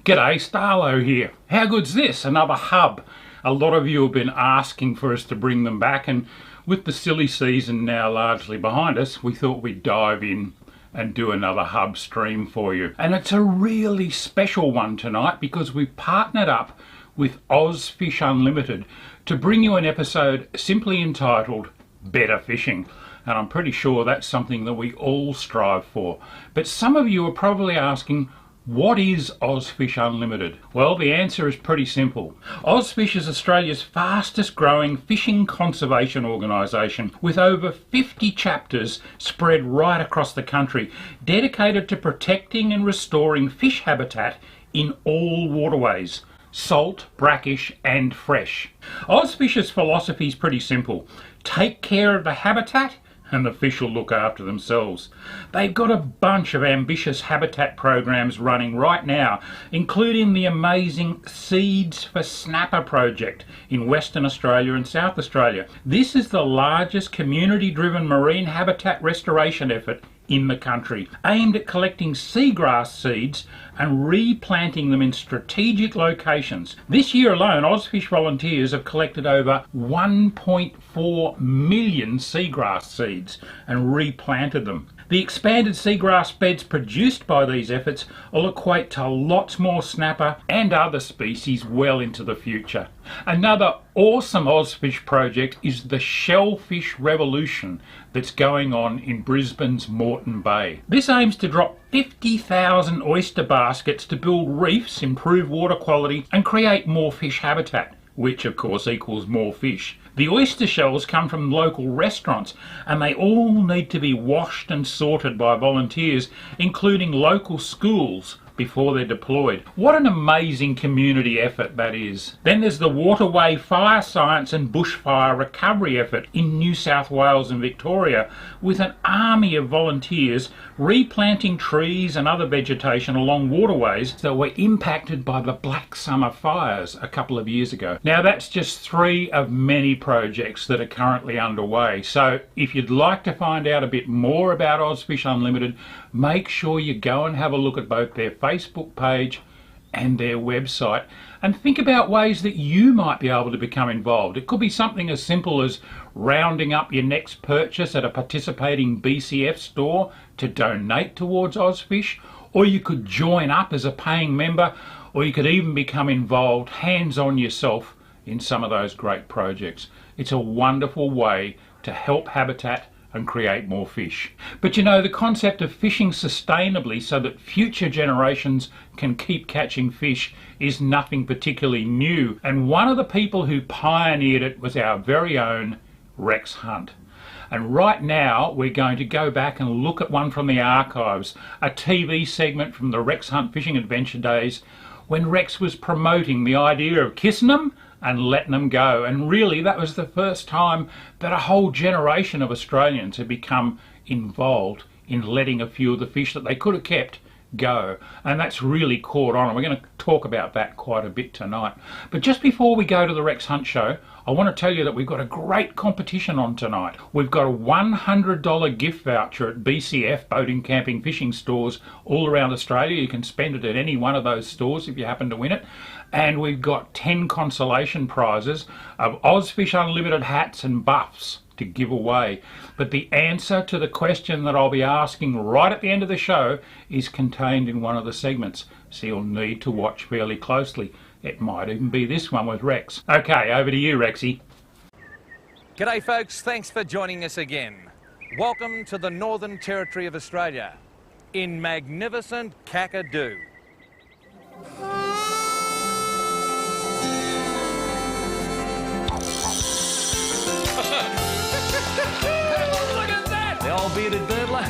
G'day, Starlo here. How good's this? Another hub. A lot of you have been asking for us to bring them back, and with the silly season now largely behind us, we thought we'd dive in and do another hub stream for you. And it's a really special one tonight because we've partnered up with Ozfish Unlimited to bring you an episode simply entitled Better Fishing. And I'm pretty sure that's something that we all strive for. But some of you are probably asking, what is Ozfish Unlimited? Well, the answer is pretty simple. Ozfish is Australia's fastest growing fishing conservation organisation with over 50 chapters spread right across the country, dedicated to protecting and restoring fish habitat in all waterways, salt, brackish and fresh. Ozfish's philosophy is pretty simple. Take care of the habitat and the fish will look after themselves. They've got a bunch of ambitious habitat programs running right now, including the amazing Seeds for Snapper project in Western Australia and South Australia. This is the largest community-driven marine habitat restoration effort in the country, aimed at collecting seagrass seeds and replanting them in strategic locations. This year alone, Ozfish volunteers have collected over 1.4 million seagrass seeds and replanted them. The expanded seagrass beds produced by these efforts will equate to lots more snapper and other species well into the future. Another awesome Ozfish project is the Shellfish Revolution that's going on in Brisbane's Botany Bay. This aims to drop 50,000 oyster baskets to build reefs, improve water quality and create more fish habitat, which of course equals more fish. The oyster shells come from local restaurants and they all need to be washed and sorted by volunteers, including local schools, before they're deployed. What an amazing community effort that is. Then there's the Waterway Fire Science and Bushfire Recovery effort in New South Wales and Victoria, with an army of volunteers replanting trees and other vegetation along waterways that were impacted by the Black Summer fires a couple of years ago. Now that's just 3 of many projects that are currently underway. So if you'd like to find out a bit more about Ozfish Unlimited, make sure you go and have a look at both their Facebook page and their website and think about ways that you might be able to become involved. It could be something as simple as rounding up your next purchase at a participating BCF store to donate towards Ozfish, or you could join up as a paying member, or you could even become involved hands-on yourself in some of those great projects. It's a wonderful way to help habitat and create more fish. But you know, the concept of fishing sustainably so that future generations can keep catching fish is nothing particularly new, and one of the people who pioneered it was our very own Rex Hunt. And right now we're going to go back and look at one from the archives, a TV segment from the Rex Hunt Fishing Adventure days when Rex was promoting the idea of kissing them and letting them go. And really that was the first time that a whole generation of Australians had become involved in letting a few of the fish that they could have kept go. And that's really caught on, and we're going to talk about that quite a bit tonight. But just before we go to the Rex Hunt show, I want to tell you that we've got a great competition on tonight. We've got a $100 gift voucher at BCF boating, camping, fishing stores all around Australia. You can spend it at any one of those stores if you happen to win it. And we've got 10 consolation prizes of Ozfish Unlimited hats and buffs to give away. But the answer to the question that I'll be asking right at the end of the show is contained in one of the segments, so you'll need to watch fairly closely. It might even be this one with Rex. Okay, over to you, Rexy. G'day folks, thanks for joining us again. Welcome to the Northern Territory of Australia, in magnificent Kakadu. Look at that! The old bearded burbler,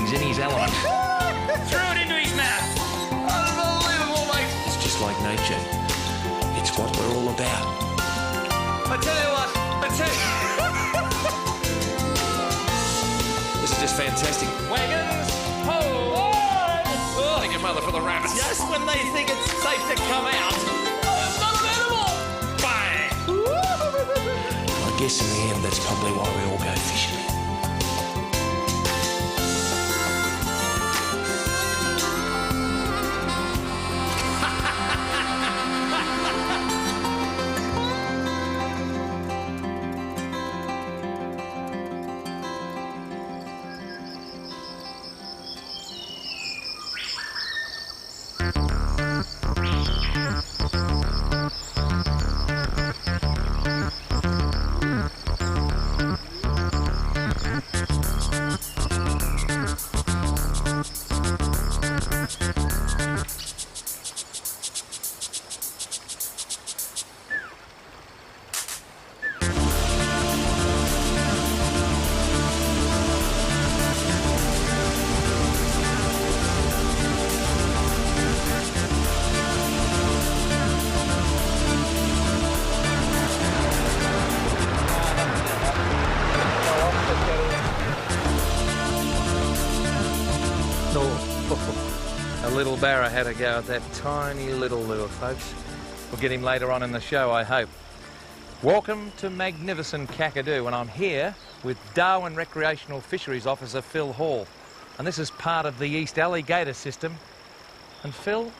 he's in his element. Threw it into his mouth. Unbelievable, mate. It's just like nature. It's what we're all about. I tell you what, This is just fantastic. Wagons, ho! Oh, thank your mother for the rabbits. Just when they think it's safe to come out. Unbelievable! Bang! I guess in the end, that's probably why we all go fishing. little Barra had a go at that tiny little lure, folks. We'll get him later on in the show, I hope. Welcome to magnificent Kakadu, and I'm here with Darwin Recreational Fisheries Officer Phil Hall. And this is part of the East Alligator system. And Phil,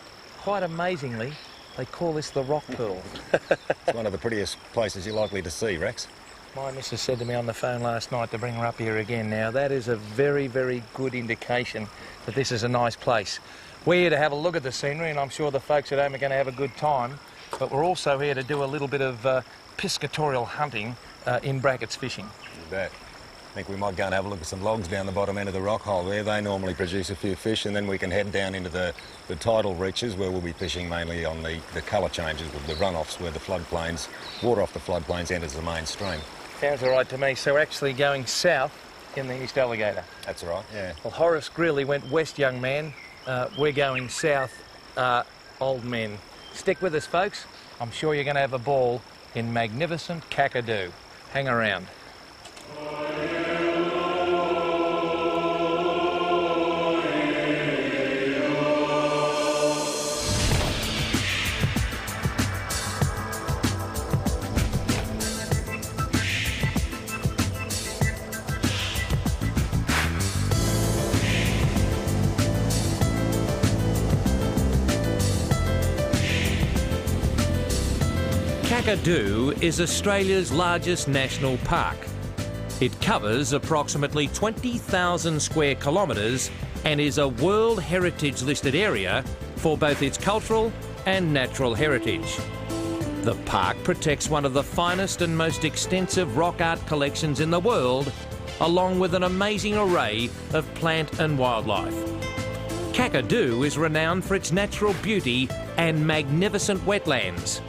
quite amazingly, they call this the rock pool. It's one of the prettiest places you're likely to see, Rex. My missus said to me on the phone last night to bring her up here again. Now, that is a very, very good indication that this is a nice place. We're here to have a look at the scenery, and I'm sure the folks at home are going to have a good time. But we're also here to do a little bit of piscatorial hunting, in brackets fishing. You bet. I think we might go and have a look at some logs down the bottom end of the rock hole there. They normally produce a few fish, and then we can head down into the tidal reaches where we'll be fishing mainly on the colour changes with the runoffs where the floodplains, water off the floodplains enters the main stream. Sounds all right to me. So we're actually going south in the East Alligator. That's right, yeah. Well, Horace Greeley went west, young man. We're going south, old men. Stick with us, folks. I'm sure you're going to have a ball in magnificent Kakadu. Hang around. Kakadu is Australia's largest national park. It covers approximately 20,000 square kilometres and is a World Heritage listed area for both its cultural and natural heritage. The park protects one of the finest and most extensive rock art collections in the world, along with an amazing array of plant and wildlife. Kakadu is renowned for its natural beauty and magnificent wetlands,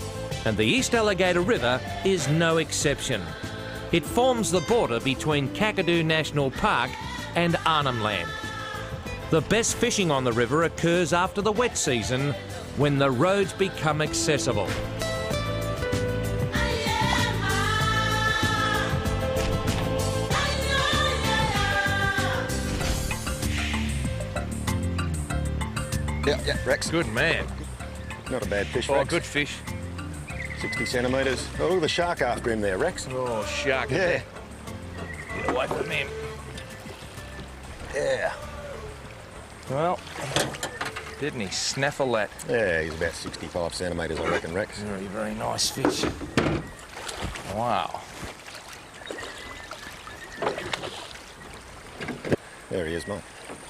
and the East Alligator River is no exception. It forms the border between Kakadu National Park and Arnhem Land. The best fishing on the river occurs after the wet season, when the roads become accessible. Yeah, Rex. Good man. Not a bad fish, Oh, Rex. good fish. 60 centimetres. Oh, look at the shark after him there, Rex. Oh, shark in Yeah. there. Get away from him. Yeah. Well, didn't he snaffle that? Yeah, he's about 65 centimetres, I reckon, Rex. Very, very nice fish. Wow. There he is, mate.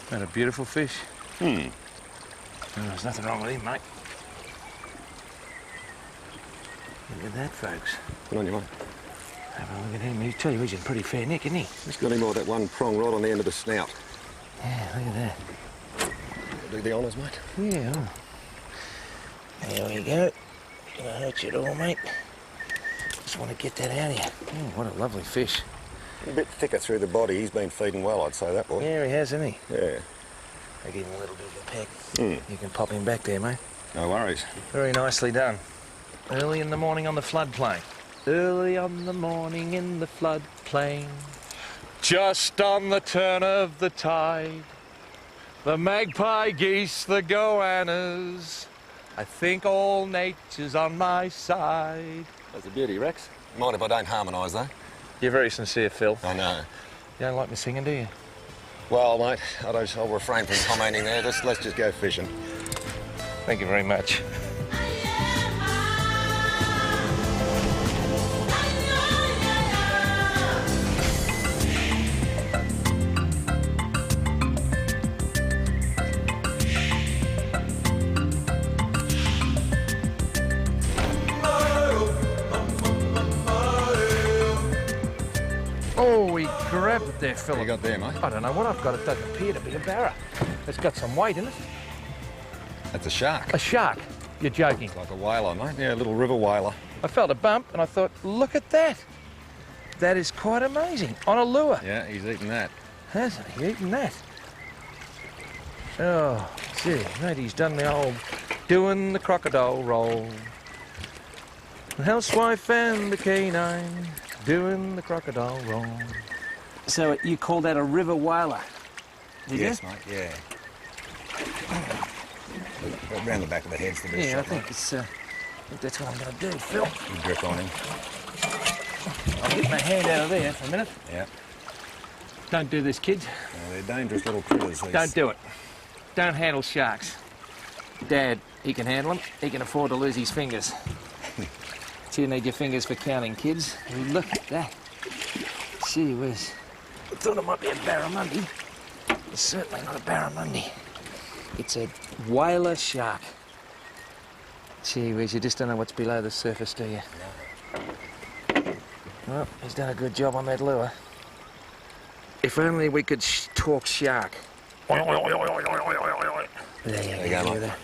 What a beautiful fish. Oh, there's nothing wrong with him, mate. Look at that, folks. Good on you, mate. Have a look at him. Tell you, he's in pretty fair nick, isn't he? He's got him all that one prong right on the end of the snout. Yeah, look at that. Do the honours, mate. Yeah. There we go. Gonna hurt you at all, mate. Just want to get that out of you. Oh, what a lovely fish. A bit thicker through the body. He's been feeding well, I'd say, that boy. Yeah, he has, hasn't he? Yeah. I give him a little bit of a peck. You can pop him back there, mate. No worries. Very nicely done. Early in the morning on the floodplain. Early on the morning in the floodplain. Just on the turn of the tide. The magpie geese, the goannas. I think all nature's on my side. That's a beauty, Rex. Mind if I don't harmonise, though? You're very sincere, Phil. I know. You don't like me singing, do you? Well, mate, I'll refrain from commenting there. Let's just go fishing. Thank you very much. Oh, he grabbed it there, What Philip. you got there, mate? I don't know what I've got. It doesn't appear to be a barra. It's got some weight in it. That's a shark. A shark. You're joking. Like a whaler, mate. Yeah, a little river whaler. I felt a bump and I thought, look at that. That is quite amazing. On a lure. Yeah, he's eating that. Hasn't he eaten that? Oh, gee, mate, he's done the old doing the crocodile roll. The housewife and the canine doing the crocodile roll. So you call that a river whaler? Did Yes, you? mate, yeah. Round the back of the head's the best Yeah, I shot. think it's. I think that's what I'm going to do, Phil. You grip on him. I'll get my hand out of there for a minute. Yeah. Don't do this, kids. They're dangerous little critters. These. Don't do it. Don't handle sharks. Dad, he can handle them. He can afford to lose his fingers. So you need your fingers for counting, kids. I mean, look at that. Gee whiz. I thought it might be a barramundi. It's certainly not a barramundi. It's a whaler shark. Gee whiz, you just don't know what's below the surface, do you? Well, he's done a good job on that lure. If only we could talk shark. There you go, look at that.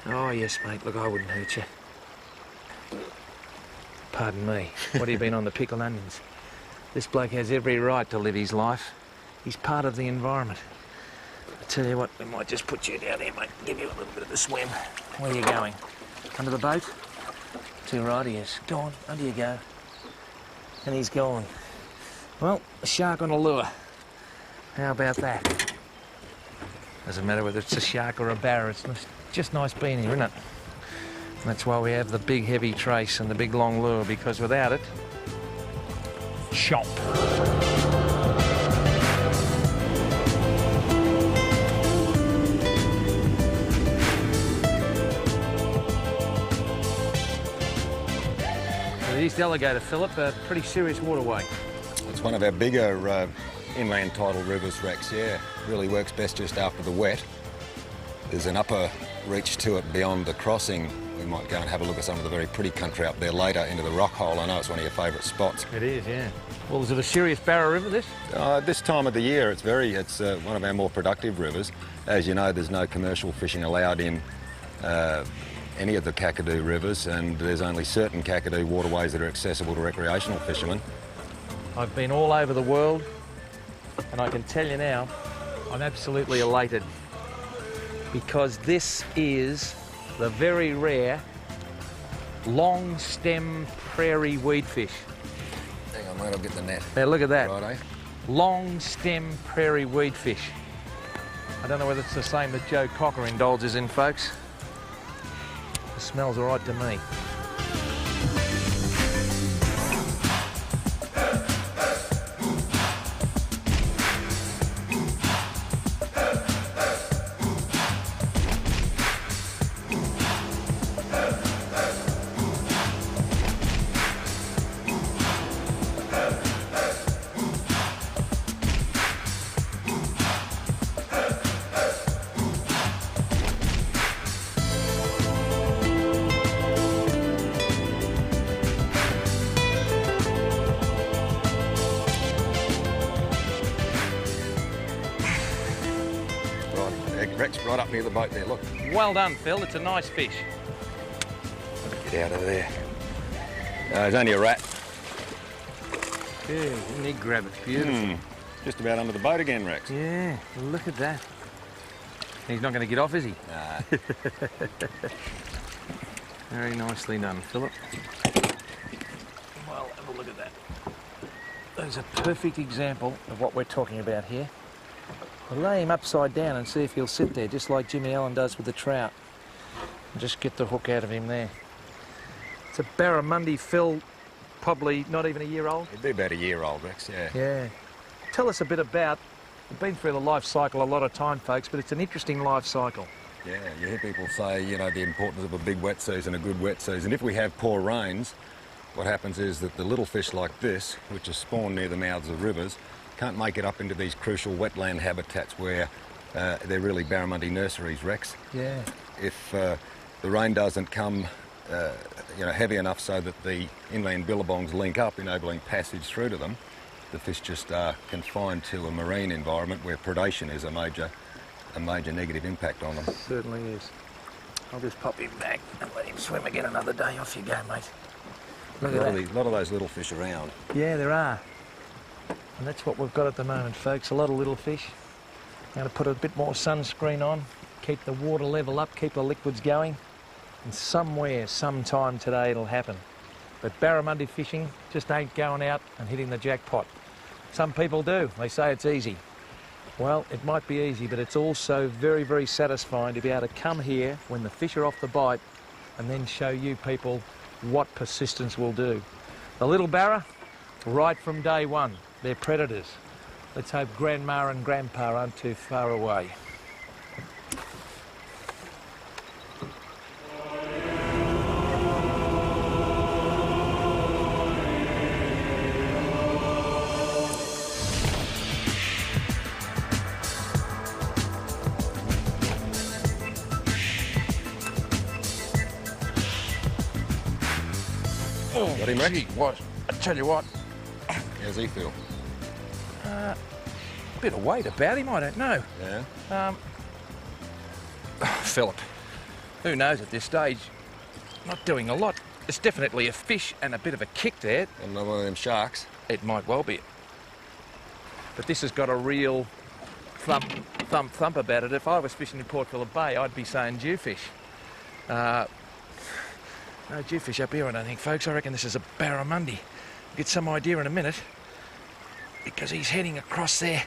Oh, yes, mate. Look, I wouldn't hurt you. Pardon me. What have you been on the pickled onions? This bloke has every right to live his life. He's part of the environment. I tell you what, we might just put you down there, mate. Give you a little bit of a swim. Where are you going? Under the boat? Too right he is. Go on, under you go. And he's gone. Well, a shark on a lure. How about that? Doesn't matter whether it's a shark or a barra, it's just nice being here, isn't it? And that's why we have the big heavy trace and the big long lure, because without it, chomp. The East Alligator, Phillip, a pretty serious waterway. It's one of our bigger inland tidal rivers, Rex, yeah. Really works best just after the wet. There's an upper reach to it beyond the crossing. We might go and have a look at some of the very pretty country up there later into the rock hole. I know it's one of your favourite spots. It is, yeah. Well, is it a serious barra river, this? This time of the year, it's one of our more productive rivers. As you know, there's no commercial fishing allowed in any of the Kakadu rivers, and there's only certain Kakadu waterways that are accessible to recreational fishermen. I've been all over the world, and I can tell you now, I'm absolutely elated, because this is the very rare long stem prairie weedfish. Hang on, mate, I'll get the net. Now look at that. Righto. Long stem prairie weedfish. I don't know whether it's the same that Joe Cocker indulges in, folks. It smells all right to me. Rex, right up near the boat there, look. Well done, Phil. It's a nice fish. Get out of there. There's only a rat. Yeah, didn't he grab it? Beautiful. Just about under the boat again, Rex. Yeah, look at that. He's not going to get off, is he? Nah. Very nicely done, Philip. Well, have a look at that. There's a perfect example of what we're talking about here. We'll lay him upside down and see if he'll sit there, just like Jimmy Allen does with the trout. And just get the hook out of him there. It's a barramundi, Phil, probably not even a year old. It'd be about a year old, Rex, yeah. Yeah. Tell us a bit about, we've been through the life cycle a lot of time, folks, but it's an interesting life cycle. Yeah, you hear people say, you know, the importance of a big wet season, a good wet season. If we have poor rains, what happens is that the little fish like this, which are spawned near the mouths of rivers, can't make it up into these crucial wetland habitats where they're really barramundi nurseries, Rex. Yeah. If the rain doesn't come heavy enough so that the inland billabongs link up, enabling passage through to them, the fish just are confined to a marine environment where predation is a major negative impact on them. Certainly is. I'll just pop him back and let him swim again another day. Off you go, mate. Look at that. A lot of those little fish around. Yeah, there are. And that's what we've got at the moment, folks. A lot of little fish. I'm going to put a bit more sunscreen on, keep the water level up, keep the liquids going. And somewhere, sometime today, it'll happen. But barramundi fishing just ain't going out and hitting the jackpot. Some people do. They say it's easy. Well, it might be easy, but it's also very, very satisfying to be able to come here when the fish are off the bite and then show you people what persistence will do. The little barra, right from day one, they're predators. Let's hope Grandma and Grandpa aren't too far away. Got him, Rex? What? I tell you what, How's he feel? a bit of weight about him, I don't know. Yeah? Philip, who knows at this stage? Not doing a lot. It's definitely a fish and a bit of a kick there. And not one of them sharks. It might well be. But this has got a real thump about it. If I was fishing in Port Phillip Bay, I'd be saying jewfish. No jewfish up here, I don't think, folks. I reckon this is a barramundi. Get some idea in a minute, because he's heading across there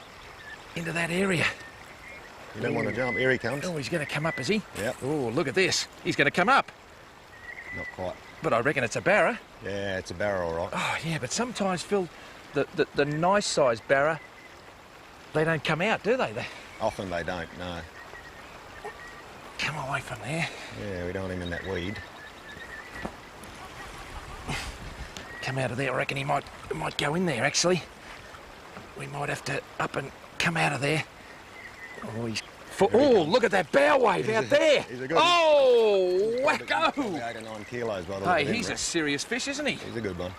into that area. You don't want to jump. Here he comes. Oh, he's going to come up, is he? Yep. Oh, look at this. He's going to come up. Not quite. But I reckon it's a barra. Yeah, it's a barra, all right. Oh, yeah, but sometimes, Phil, the nice-sized barra, they don't come out, do they? They Often they don't, no. come away from there. Yeah, we don't want him in that weed. Come out of there. I reckon he might go in there, actually. We might have to up and come out of there. Oh, oh, look at that bow wave out there. He's a good Oh, wacko. 8 or 9 kilos by the Hey, look of him, he's a Rex. serious fish, isn't he? He's a good one.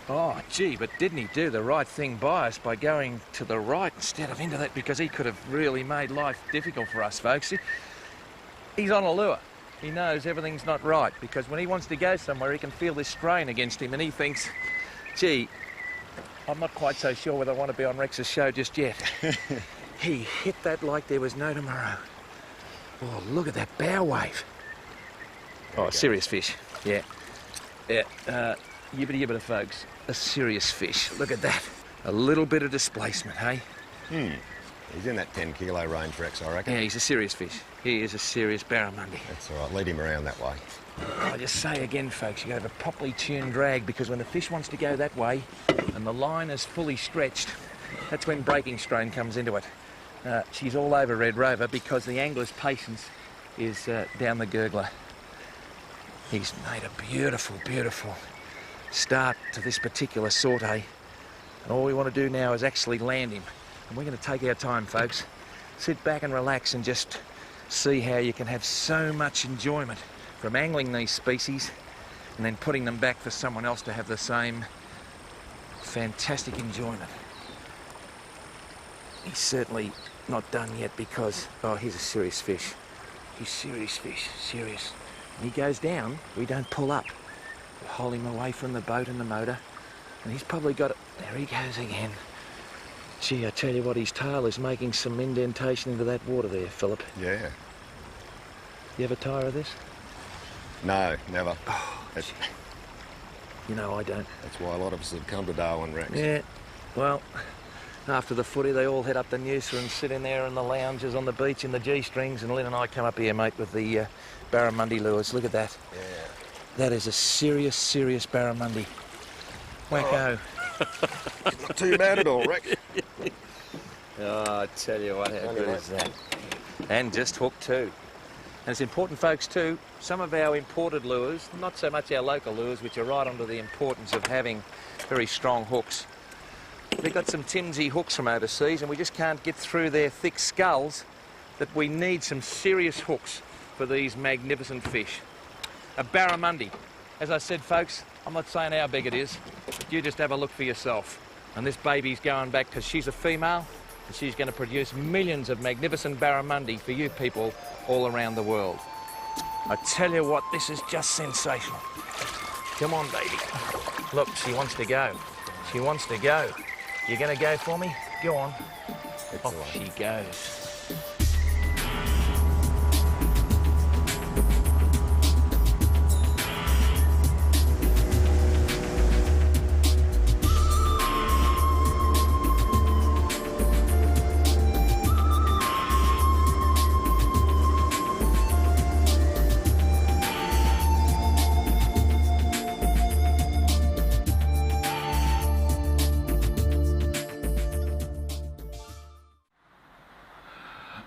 Oh, gee, but didn't he do the right thing by us by going to the right instead of into that? Because he could have really made life difficult for us, folks. He's on a lure. He knows everything's not right, because when he wants to go somewhere, he can feel this strain against him, and he thinks, gee, I'm not quite so sure whether I want to be on Rex's show just yet. He hit that like there was no tomorrow. Oh, look at that bow wave. Oh, serious fish. Yeah. Yeah. Yibbity yibbity, folks. A serious fish. Look at that. A little bit of displacement, hey? He's in that 10 kilo range, Rex, I reckon. Yeah, he's a serious fish. He is a serious barramundi. That's all right. Lead him around that way. I just say again, folks, you got to have a properly tuned drag, because when the fish wants to go that way and the line is fully stretched, that's when breaking strain comes into it. She's all over Red Rover because the angler's patience is down the gurgler. He's made a beautiful, beautiful start to this particular sortie. And all we want to do now is actually land him. And we're going to take our time, folks. Sit back and relax and just see how you can have so much enjoyment from angling these species and then putting them back for someone else to have the same fantastic enjoyment. He's certainly not done yet because, oh, he's a serious fish. He's serious fish, serious. When he goes down, we don't pull up. We hold him away from the boat and the motor, and he's probably got it. There he goes again. Gee, I tell you what, his tail is making some indentation into that water there, Philip. Yeah. You ever tire of this? No, never. Oh, That's, you know I don't. that's why a lot of us have come to Darwin, Rex. Yeah, well, after the footy, they all head up the Noosa and sit in there in the lounges on the beach in the G-strings, and Lynn and I come up here, mate, with the barramundi lures. Look at that. Yeah. That is a serious, serious barramundi. Wacko. Not too bad at all, Rex. Oh, I tell you what, how Only good one. is that? And just hooked too. And it's important, folks, too, some of our imported lures, not so much our local lures, which are right onto the importance of having very strong hooks. We've got some Timsy hooks from overseas, and we just can't get through their thick skulls that we need some serious hooks for these magnificent fish. A barramundi. As I said, folks, I'm not saying how big it is, but you just have a look for yourself. And this baby's going back because she's a female, and she's going to produce millions of magnificent barramundi for you people all around the world. I tell you what, this is just sensational. Come on, baby. Look, she wants to go. She wants to go. You going to go for me? Go on. Off she goes.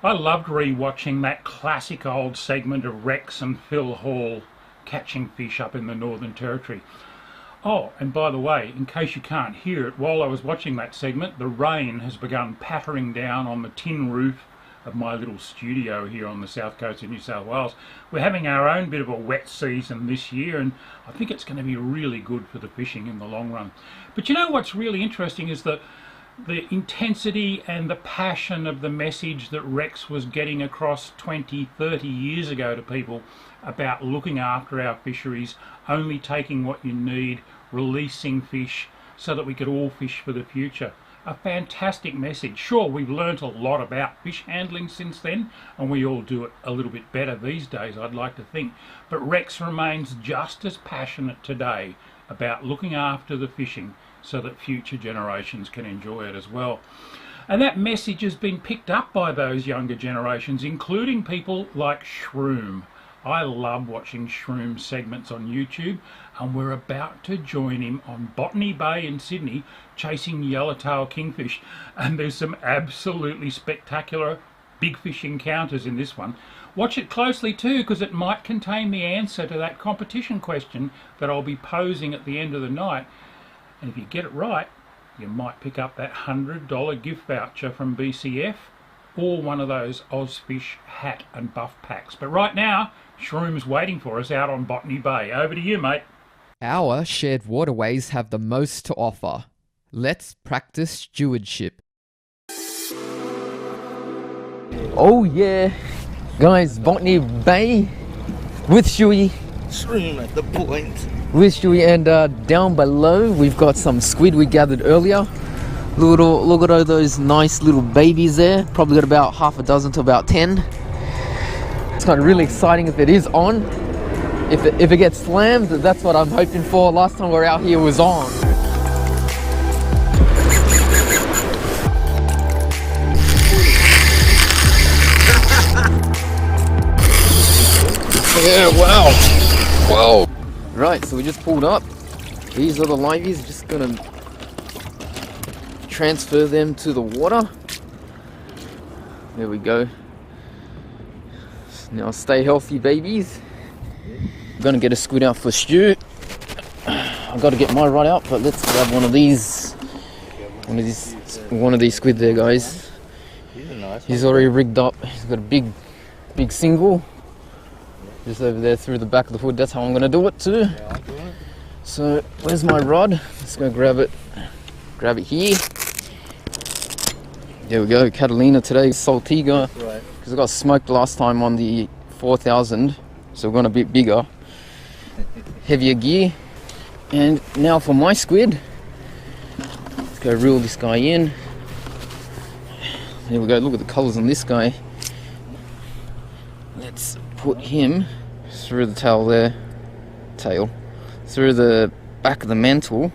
I loved re-watching that classic old segment of Rex and Phil Hall catching fish up in the Northern Territory. Oh, and by the way, in case you can't hear it, while I was watching that segment, the rain has begun pattering down on the tin roof of my little studio here on the south coast of New South Wales. We're having our own bit of a wet season this year, and I think it's going to be really good for the fishing in the long run. But you know what's really interesting is that the intensity and the passion of the message that Rex was getting across 20, 30 years ago to people about looking after our fisheries, only taking what you need, releasing fish so that we could all fish for the future. A fantastic message. Sure, we've learnt a lot about fish handling since then, and we all do it a little bit better these days, I'd like to think. But Rex remains just as passionate today about looking after the fishing so that future generations can enjoy it as well. And that message has been picked up by those younger generations, including people like Shroom. I love watching Shroom segments on YouTube, and we're about to join him on Botany Bay in Sydney chasing yellowtail kingfish, and there's some absolutely spectacular big fish encounters in this one. Watch it closely too, because it might contain the answer to that competition question that I'll be posing at the end of the night, and if you get it right, you might pick up that $100 gift voucher from BCF or one of those Ozfish hat and buff packs. But right now, Shroom's waiting for us out on Botany Bay. Over to you, mate. Our shared waterways have the most to offer. Let's practice stewardship. Oh yeah, guys, Botany Bay with Shuey. Shroom at the point. With Shuey, and down below we've got some squid we gathered earlier. Look at all those nice little babies there. Probably got about half a dozen to about 10. It's kind of really exciting if it is on. If it gets slammed, that's what I'm hoping for. Last time we were out here was on. Yeah, wow. Whoa. Right, so we just pulled up. These are the liveys. Just gonna transfer them to the water. There we go. Now stay healthy, babies. I'm gonna get a squid out for Stu. I've got to get my rod out, but let's grab one of these. One of these squid there, guys. He's already rigged up. He's got a big single. Just over there through the back of the hood. That's how I'm gonna do it too. So where's my rod? Let's go grab it. Grab it here. There we go. Catalina today, Saltiga. Because I got smoked last time on the 4000, so we're going a bit bigger, heavier gear. And now for my squid. Let's go reel this guy in. There we go. Look at the colours on this guy. Let's put him through the tail through the back of the mantle.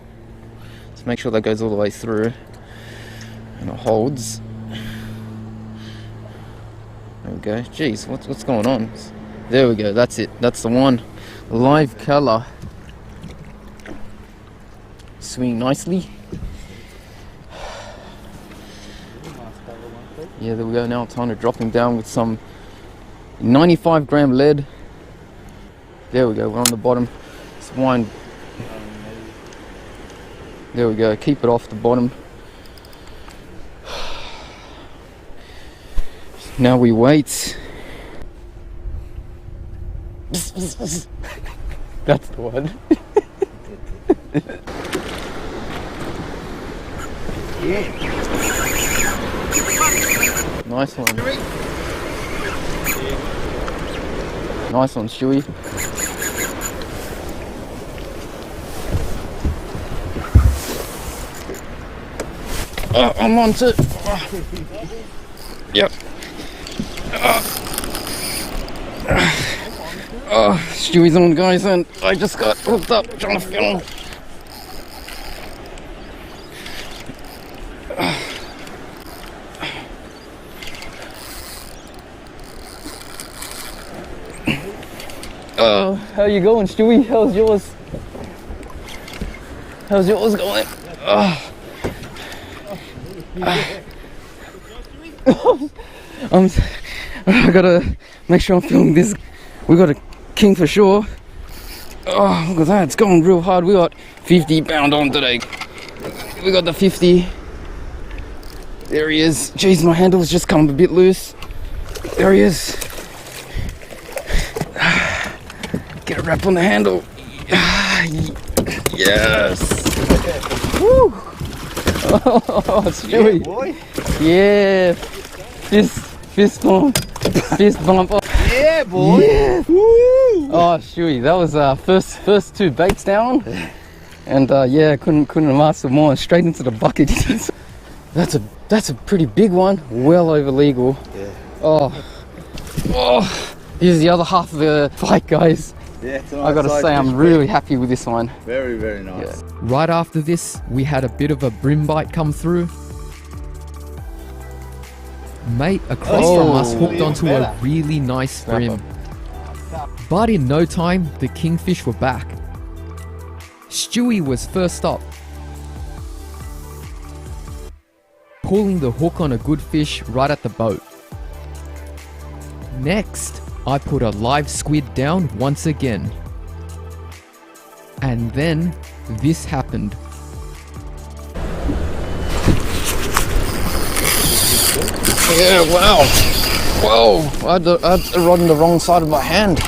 Let's make sure that goes all the way through and it holds. There we go. Jeez, what's going on? There we go. That's it. That's the one. Live colour. Swing nicely. Yeah, there we go. Now time to drop him down with some 95 gram lead. There we go. We're on the bottom. Let's wind. There we go. Keep it off the bottom. Now we wait. That's the one. Nice one. Nice one, Stewie. I'm on to. Yep. Stewie's on, guys, and I just got hooked up trying to film. How you going, Stewie? How's yours? How's yours going? I gotta make sure I'm filming this. We got a king for sure. Oh, look at that, it's going real hard. We got 50 pound on today. We got the 50. There he is. Jeez, my handle's just come a bit loose. There he is. Get a wrap on the handle. Yes. Woo. Oh, Stewie. Yeah, boy. Yeah. Fist bump. Fist bump. Yeah, boy. Yeah. Woo. Oh, Stewie, that was first two baits down. And yeah, couldn't have asked for more. Straight into the bucket. That's a pretty big one. Well over legal. Yeah. Oh. Here's the other half of the fight, guys. Yeah, it's a nice I gotta size say, I'm fish, really happy with this one. Very, very nice. Yeah. Right after this, we had a bit of a brim bite come through. Mate across from us hooked onto a really nice brim. But in no time, the kingfish were back. Stewie was first up, pulling the hook on a good fish right at the boat. Next, I put a live squid down once again. And then, this happened. Yeah, wow. Whoa, I had the rod on the wrong side of my hand.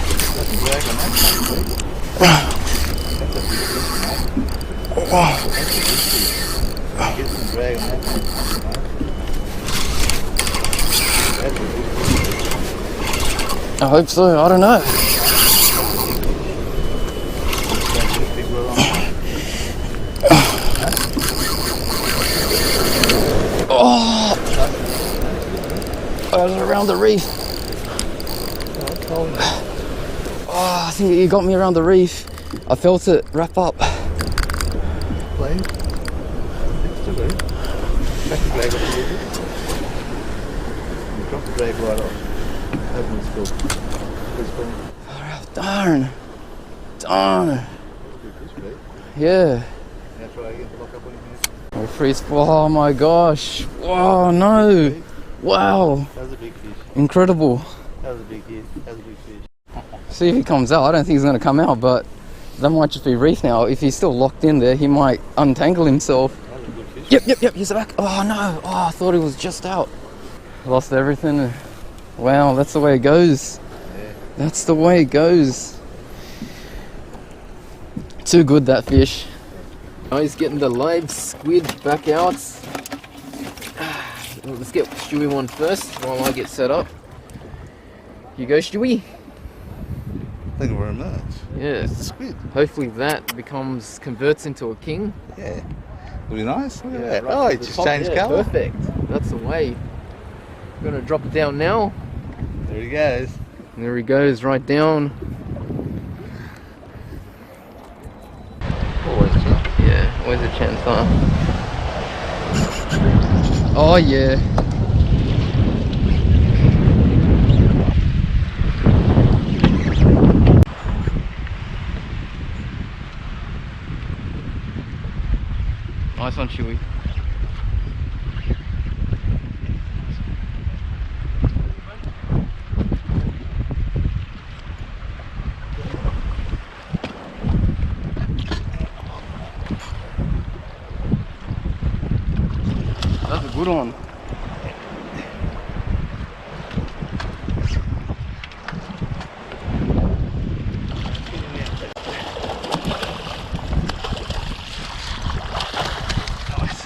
I hope so, I don't know. Oh! I was around the reef. Oh, I think he got me around the reef. I felt it wrap up. Darn. Yeah. Oh, freeze. Oh my gosh. Oh no. Wow. That was a big fish. Incredible. That was a big hit. That was a big fish. See if he comes out. I don't think he's going to come out, but that might just be reef now. If he's still locked in there, he might untangle himself. That was a good fish. Yep, he's back. Oh no. Oh, I thought he was just out. Lost everything. Wow, that's the way it goes. Yeah. That's the way it goes. Too good, that fish. Now he's getting the live squid back out. Let's get Stewie one first while I get set up. Here you go, Stewie. Thank you very much. Yeah. It's a squid. Hopefully that converts into a king. Yeah. Will be nice. Look at that. Right Oh, to it the just top. changed Yeah, colour. Perfect. That's the way. I'm gonna drop it down now. There he goes. And there he goes, right down. Always a chance. Yeah, always a chance, huh? Oh yeah. Nice one, Chewy. That's a good one.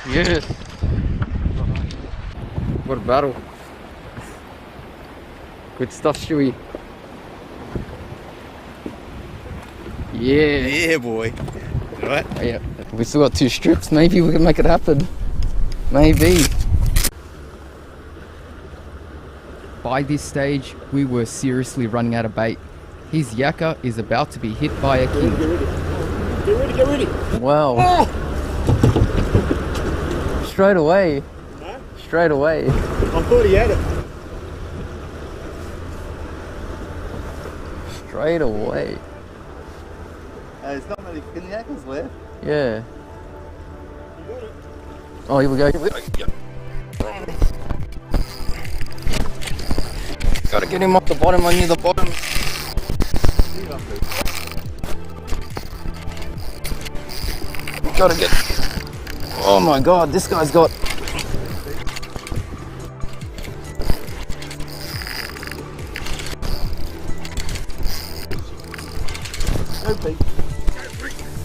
Yes. What a battle. Good stuff, Stewie. Yeah. Yeah, boy. Right. Yeah. We still got 2 strips. Maybe we can make it happen. Maybe. By this stage, we were seriously running out of bait. His yakka is about to be hit by a king. Get ready. Wow. Oh! Straight away. Huh? Straight away. I thought he had it. Straight away. There's not many yakas left. Yeah. Oh, here we go. Here we go. Gotta get him off the bottom. I near the bottom. Gotta get. Oh my god, this guy's got.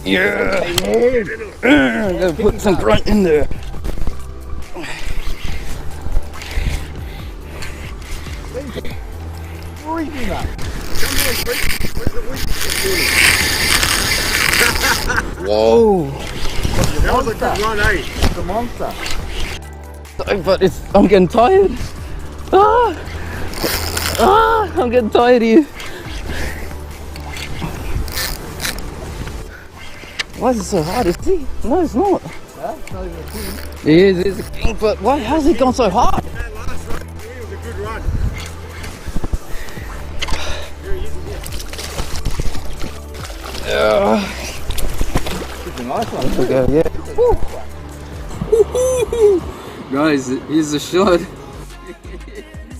Yeah! Gotta put some grunt in there. Whoa! That was a good run, eh? It's a monster. But I'm getting tired. I'm getting tired here. Why is it so hard? Is he? No, it's not. Yeah, it's not even a king. It is a king, but why? How's it gone so hard? That last run, to me, was a good run. It's a nice one. Okay, yeah. Guys, here's a shot.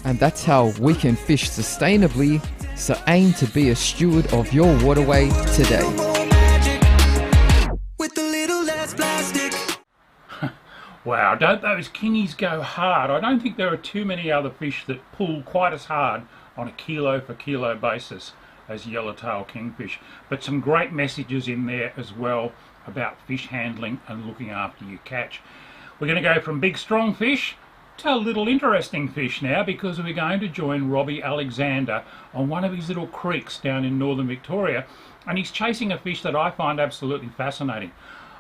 And that's how we can fish sustainably, so aim to be a steward of your waterway today. Wow, don't those kingies go hard? I don't think there are too many other fish that pull quite as hard on a kilo for kilo basis as yellowtail kingfish. But some great messages in there as well about fish handling and looking after your catch. We're going to go from big strong fish to a little interesting fish now, because we're going to join Robbie Alexander on one of his little creeks down in northern Victoria, and he's chasing a fish that I find absolutely fascinating.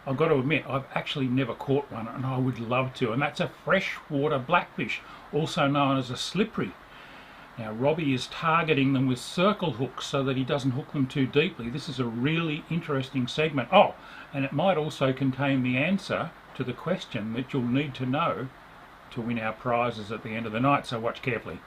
I've got to admit, I've actually never caught one, and I would love to, and that's a freshwater blackfish, also known as a slippery. Now Robbie is targeting them with circle hooks so that he doesn't hook them too deeply. This is a really interesting segment. Oh, and it might also contain the answer to the question that you'll need to know to win our prizes at the end of the night, so watch carefully.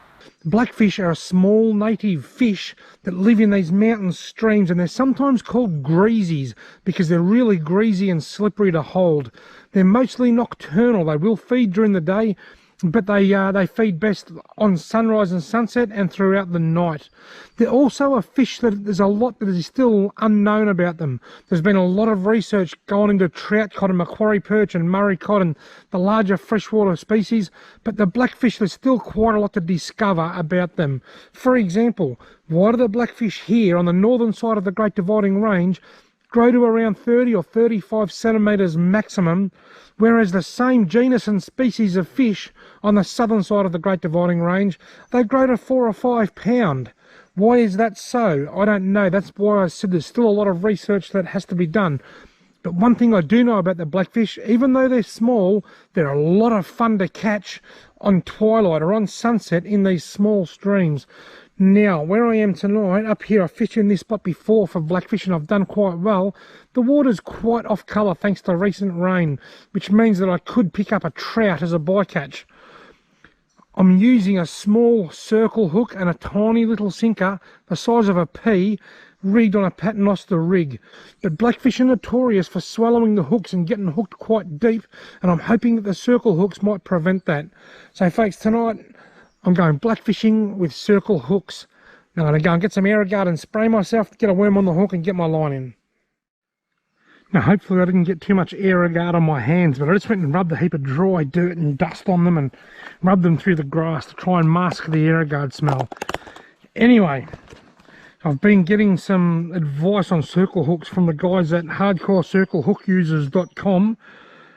Blackfish are a small native fish that live in these mountain streams, and they're sometimes called greasies because they're really greasy and slippery to hold. They're mostly nocturnal. They will feed during the day, but they feed best on sunrise and sunset and throughout the night. They're also a fish that there's a lot that is still unknown about them. There's been a lot of research going into trout cod and Macquarie perch and Murray cod and the larger freshwater species, but the blackfish, there's still quite a lot to discover about them. For example, why do the blackfish here on the northern side of the Great Dividing Range grow to around 30 or 35 centimetres maximum, whereas the same genus and species of fish on the southern side of the Great Dividing Range, they grow to 4 or 5 pound. Why is that so? I don't know. That's why I said there's still a lot of research that has to be done. But one thing I do know about the blackfish, even though they're small, they're a lot of fun to catch on twilight or on sunset in these small streams. Now, where I am tonight, up here, I fished in this spot before for blackfish and I've done quite well. The water's quite off colour thanks to recent rain, which means that I could pick up a trout as a bycatch. I'm using a small circle hook and a tiny little sinker the size of a pea rigged on a paternoster rig. But blackfish are notorious for swallowing the hooks and getting hooked quite deep, and I'm hoping that the circle hooks might prevent that. So folks, tonight I'm going blackfishing with circle hooks. Now I'm going to go and get some Aerogard and spray myself, get a worm on the hook and get my line in. Now hopefully I didn't get too much Aerogard on my hands, but I just went and rubbed a heap of dry dirt and dust on them and rubbed them through the grass to try and mask the Aerogard smell. Anyway, I've been getting some advice on circle hooks from the guys at hardcorecirclehookusers.com,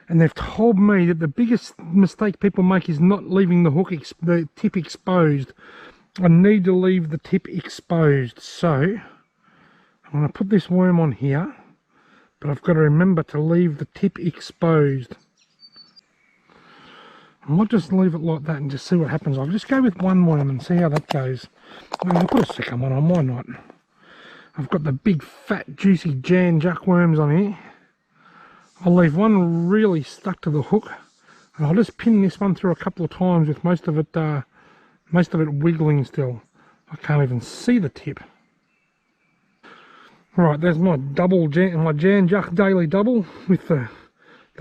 and they've told me that the biggest mistake people make is not leaving the hook, the tip exposed. I need to leave the tip exposed, so I'm going to put this worm on here, but I've got to remember to leave the tip exposed. I might just leave it like that and just see what happens. I'll just go with one worm and see how that goes. I'll put a second one on, why not? I've got the big fat juicy Jan Juck worms on here. I'll leave one really stuck to the hook, and I'll just pin this one through a couple of times with most of it wiggling still. I can't even see the tip. Right, there's my my Jan Juck daily double with the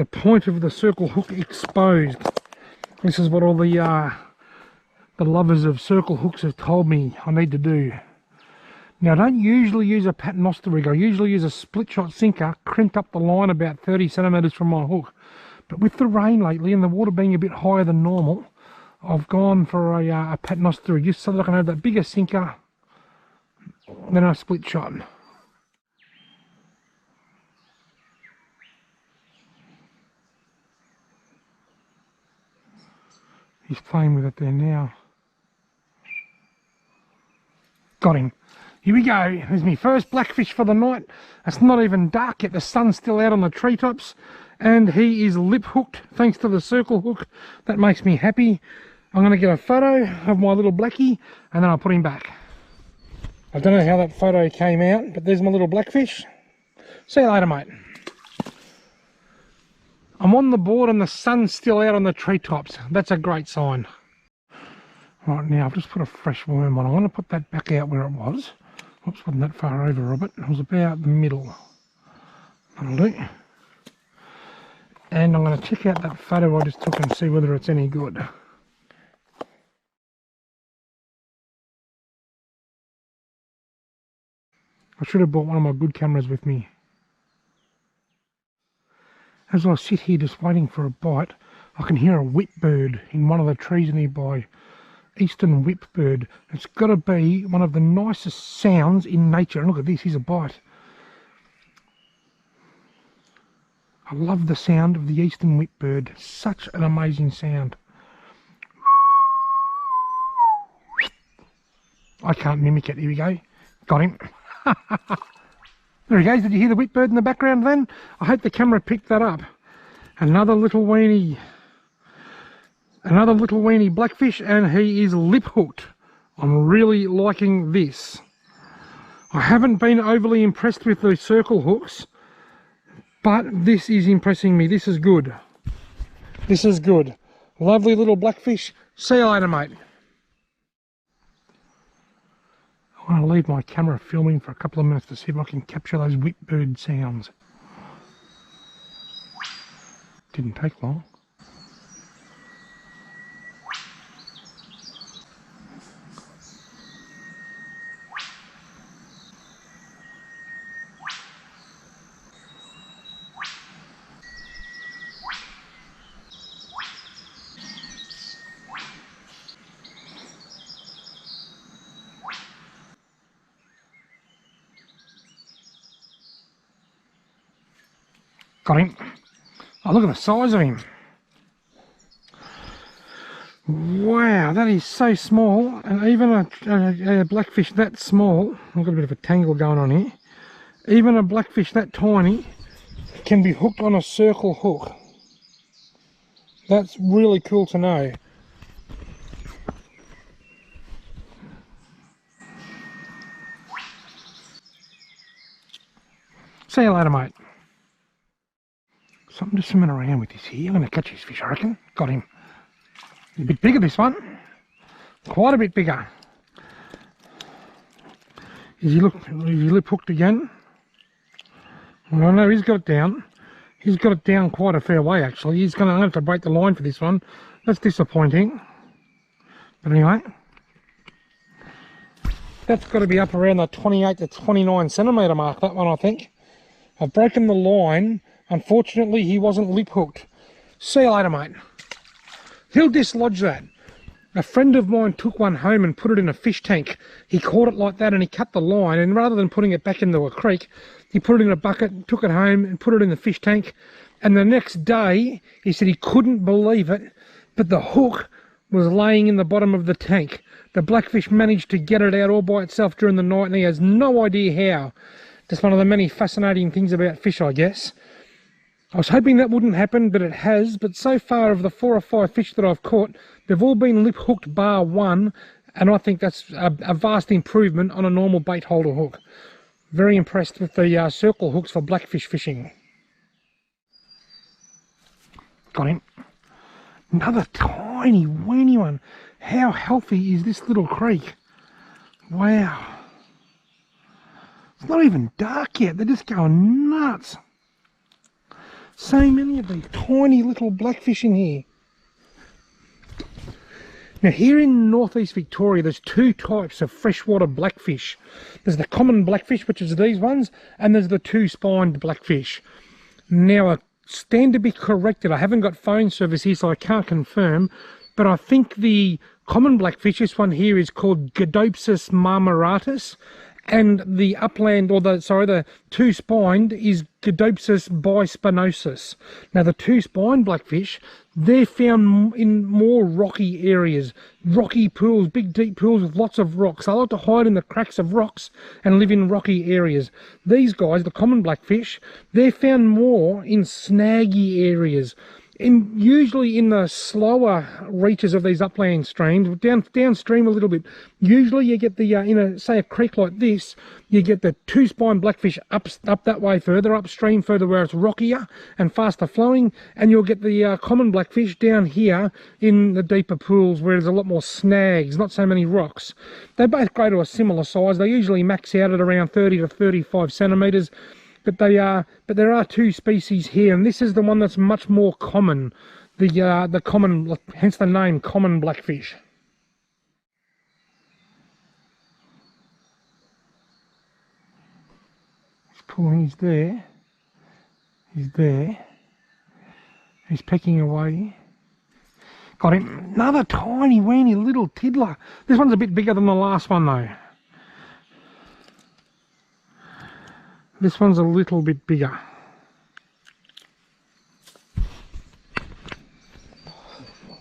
point of the circle hook exposed. This is what all the the lovers of circle hooks have told me I need to do. Now, I don't usually use a paternoster rig. I usually use a split shot sinker, crimped up the line about 30 centimetres from my hook. But with the rain lately and the water being a bit higher than normal, I've gone for a paternoster rig just so that I can have that bigger sinker than a split shot. He's playing with it there now. Got him. Here we go. There's my first blackfish for the night. It's not even dark yet. The sun's still out on the treetops. And he is lip hooked thanks to the circle hook. That makes me happy. I'm going to get a photo of my little blackie and then I'll put him back. I don't know how that photo came out, but there's my little blackfish. See you later, mate. I'm on the board and the sun's still out on the treetops. That's a great sign. Right, now I've just put a fresh worm on. I'm going to put that back out where it was. Oops, wasn't that far over, Robert. It was about the middle. That'll do. And I'm going to check out that photo I just took and see whether it's any good. I should have brought one of my good cameras with me. As I sit here just waiting for a bite, I can hear a whipbird in one of the trees nearby. Eastern whipbird. It's got to be one of the nicest sounds in nature. And look at this, here's a bite. I love the sound of the eastern whipbird. Such an amazing sound. I can't mimic it. Here we go. Got him. There he goes. Did you hear the whipbird in the background then? I hope the camera picked that up. Another little weenie blackfish, and he is lip hooked. I'm really liking this. I haven't been overly impressed with the circle hooks, but this is impressing me. This is good. This is good. Lovely little blackfish. See you later, mate. I want to leave my camera filming for a couple of minutes to see if I can capture those whipbird sounds. Didn't take long. Got him. Oh, look at the size of him. Wow, that is so small. And even a blackfish that small, I've got a bit of a tangle going on here. Even a blackfish that tiny can be hooked on a circle hook. That's really cool to know. See you later, mate. Something just swimming around with this here. I'm going to catch this fish, I reckon. Got him. He's a bit bigger, this one. Quite a bit bigger. Is he lip hooked again? Well, no, he's got it down. He's got it down quite a fair way, actually. I'm going to have to break the line for this one. That's disappointing. But anyway, that's got to be up around the 28 to 29 centimetre mark, that one, I think. I've broken the line. Unfortunately, he wasn't lip hooked. See you later, mate. He'll dislodge that. A friend of mine took one home and put it in a fish tank. He caught it like that and he cut the line, and rather than putting it back into a creek, he put it in a bucket, took it home and put it in the fish tank. And the next day, he said he couldn't believe it, but the hook was laying in the bottom of the tank. The blackfish managed to get it out all by itself during the night, and he has no idea how. Just one of the many fascinating things about fish, I guess. I was hoping that wouldn't happen, but it has. But so far, of the 4 or 5 fish that I've caught, they've all been lip hooked bar one, and I think that's a vast improvement on a normal bait holder hook. Very impressed with the circle hooks for blackfish fishing. Got him. Another tiny, weeny one. How healthy is this little creek? Wow. It's not even dark yet. They're just going nuts. So many of these tiny little blackfish in here. Now here in northeast Victoria, there's two types of freshwater blackfish. There's the common blackfish, which is these ones, and there's the two-spined blackfish. Now I stand to be corrected. I haven't got phone service here, so I can't confirm, but I think the common blackfish, this one here, is called Godopsis marmoratus, and the upland, or the two-spined is Godopsis bispinosus. Now the two-spined blackfish, they're found in more rocky areas, rocky pools, big deep pools with lots of rocks. They like to hide in the cracks of rocks and live in rocky areas. These guys, the common blackfish, they're found more in snaggy areas, usually in the slower reaches of these upland streams, downstream a little bit. Usually you get the, in say a creek like this, you get the two-spined blackfish up that way further, upstream further where it's rockier and faster flowing, and you'll get the common blackfish down here in the deeper pools where there's a lot more snags, not so many rocks. They both grow to a similar size. They usually max out at around 30 to 35 centimetres. But there are two species here, and this is the one that's much more common, the common, hence the name common blackfish. He's pulling, he's there, he's pecking away. Got him, another tiny weeny little tiddler. This one's a bit bigger than the last one though. This one's a little bit bigger.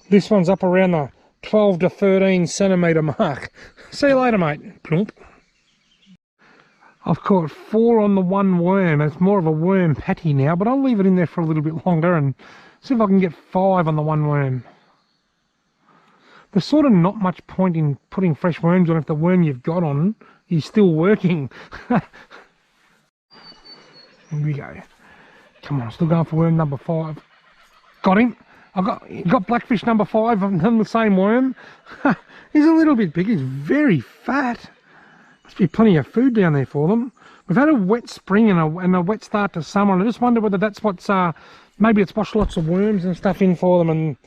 This one's up around the 12 to 13 centimetre mark. See you later, mate. Plump. I've caught 4 on the one worm. It's more of a worm patty now, but I'll leave it in there for a little bit longer and see if I can get 5 on the one worm. There's sort of not much point in putting fresh worms on if the worm you've got on is still working. Here we go. Come on, still going for worm number 5. Got him. Got blackfish number 5 on the same worm. He's a little bit big. He's very fat. Must be plenty of food down there for them. We've had a wet spring and a wet start to summer, and I just wonder whether that's what's maybe it's washed lots of worms and stuff in for them, and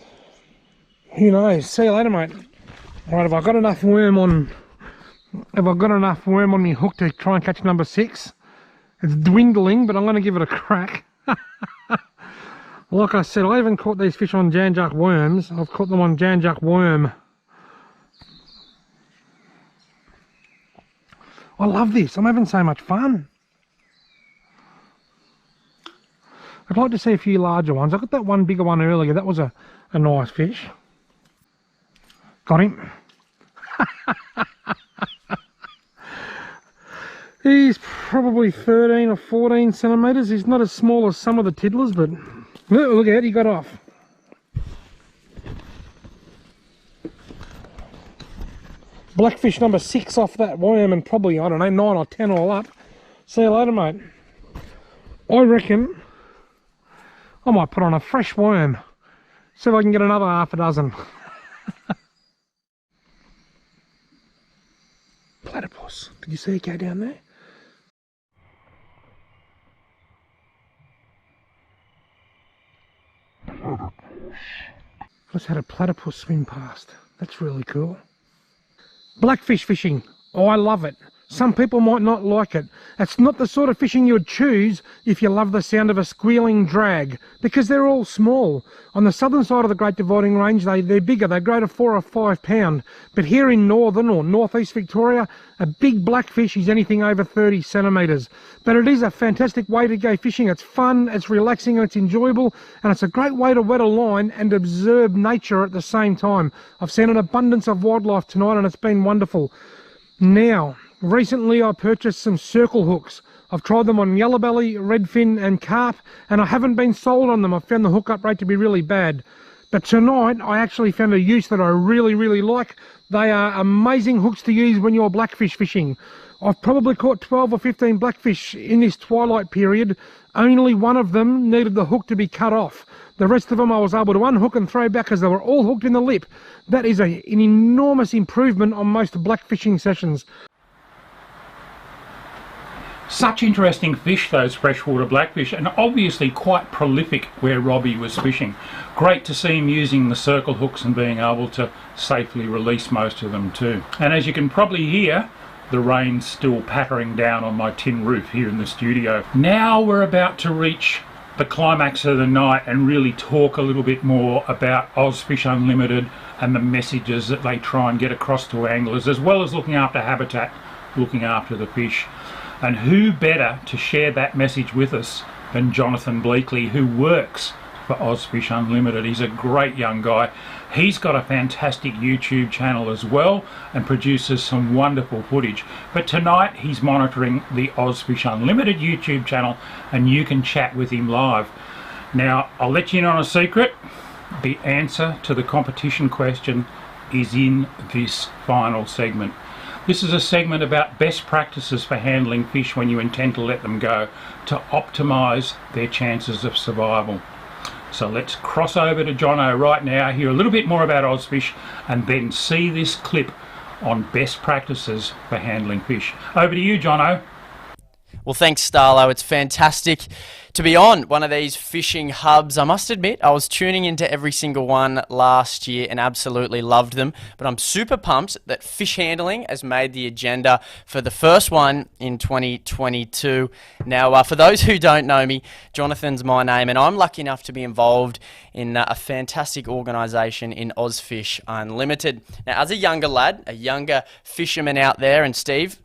who knows. See you later, mate. Right, have I got enough worm on? Have I got enough worm on my hook to try and catch number 6? It's dwindling, but I'm going to give it a crack. Like I said, I haven't caught these fish on Janjuk worms. I've caught them on Janjuk worm. I love this. I'm having so much fun. I'd like to see a few larger ones. I got that one bigger one earlier. That was a nice fish. Got him. He's probably 13 or 14 centimetres. He's not as small as some of the tiddlers, but look at it, he got off. Blackfish number 6 off that worm, and probably, I don't know, 9 or 10 all up. See you later, mate. I reckon I might put on a fresh worm. See if I can get another half a dozen. Platypus. Did you see it go down there? Just had a platypus swim past. That's really cool. Blackfish fishing. Oh, I love it. Some people might not like it. It's not the sort of fishing you would choose if you love the sound of a squealing drag, because they're all small. On the southern side of the Great Dividing Range, they're bigger. They grow to 4 or 5 pound. But here in northern or northeast Victoria, a big blackfish is anything over 30 centimetres. But it is a fantastic way to go fishing. It's fun, it's relaxing, and it's enjoyable, and it's a great way to wet a line and observe nature at the same time. I've seen an abundance of wildlife tonight, and it's been wonderful. Now, recently I purchased some circle hooks. I've tried them on yellowbelly, redfin and carp, and I haven't been sold on them. I've found the hookup rate to be really bad. But tonight I actually found a use that I really like. They are amazing hooks to use when you're blackfish fishing. I've probably caught 12 or 15 blackfish in this twilight period. Only one of them needed the hook to be cut off. The rest of them I was able to unhook and throw back as they were all hooked in the lip. That is an enormous improvement on most blackfishing sessions. Such interesting fish, those freshwater blackfish, and obviously quite prolific where Robbie was fishing. Great to see him using the circle hooks and being able to safely release most of them too. And as you can probably hear, the rain's still pattering down on my tin roof here in the studio. Now we're about to reach the climax of the night and really talk a little bit more about Ozfish Unlimited and the messages that they try and get across to anglers, as well as looking after habitat, looking after the fish. And who better to share that message with us than Jonathan Bleakley, who works for Ozfish Unlimited. He's a great young guy. He's got a fantastic YouTube channel as well and produces some wonderful footage. But tonight he's monitoring the Ozfish Unlimited YouTube channel and you can chat with him live. Now, I'll let you in on a secret. The answer to the competition question is in this final segment. This is a segment about best practices for handling fish when you intend to let them go to optimise their chances of survival. So let's cross over to Jono right now, hear a little bit more about Ozfish, and then see this clip on best practices for handling fish. Over to you, Jono. Well, thanks, Starlo. It's fantastic to be on one of these fishing hubs. I must admit, I was tuning into every single one last year and absolutely loved them. But I'm super pumped that fish handling has made the agenda for the first one in 2022. Now, for those who don't know me, Jonathan's my name, and I'm lucky enough to be involved in a fantastic organisation in Ozfish Unlimited. Now, as a younger lad, a younger fisherman out there, and Steve,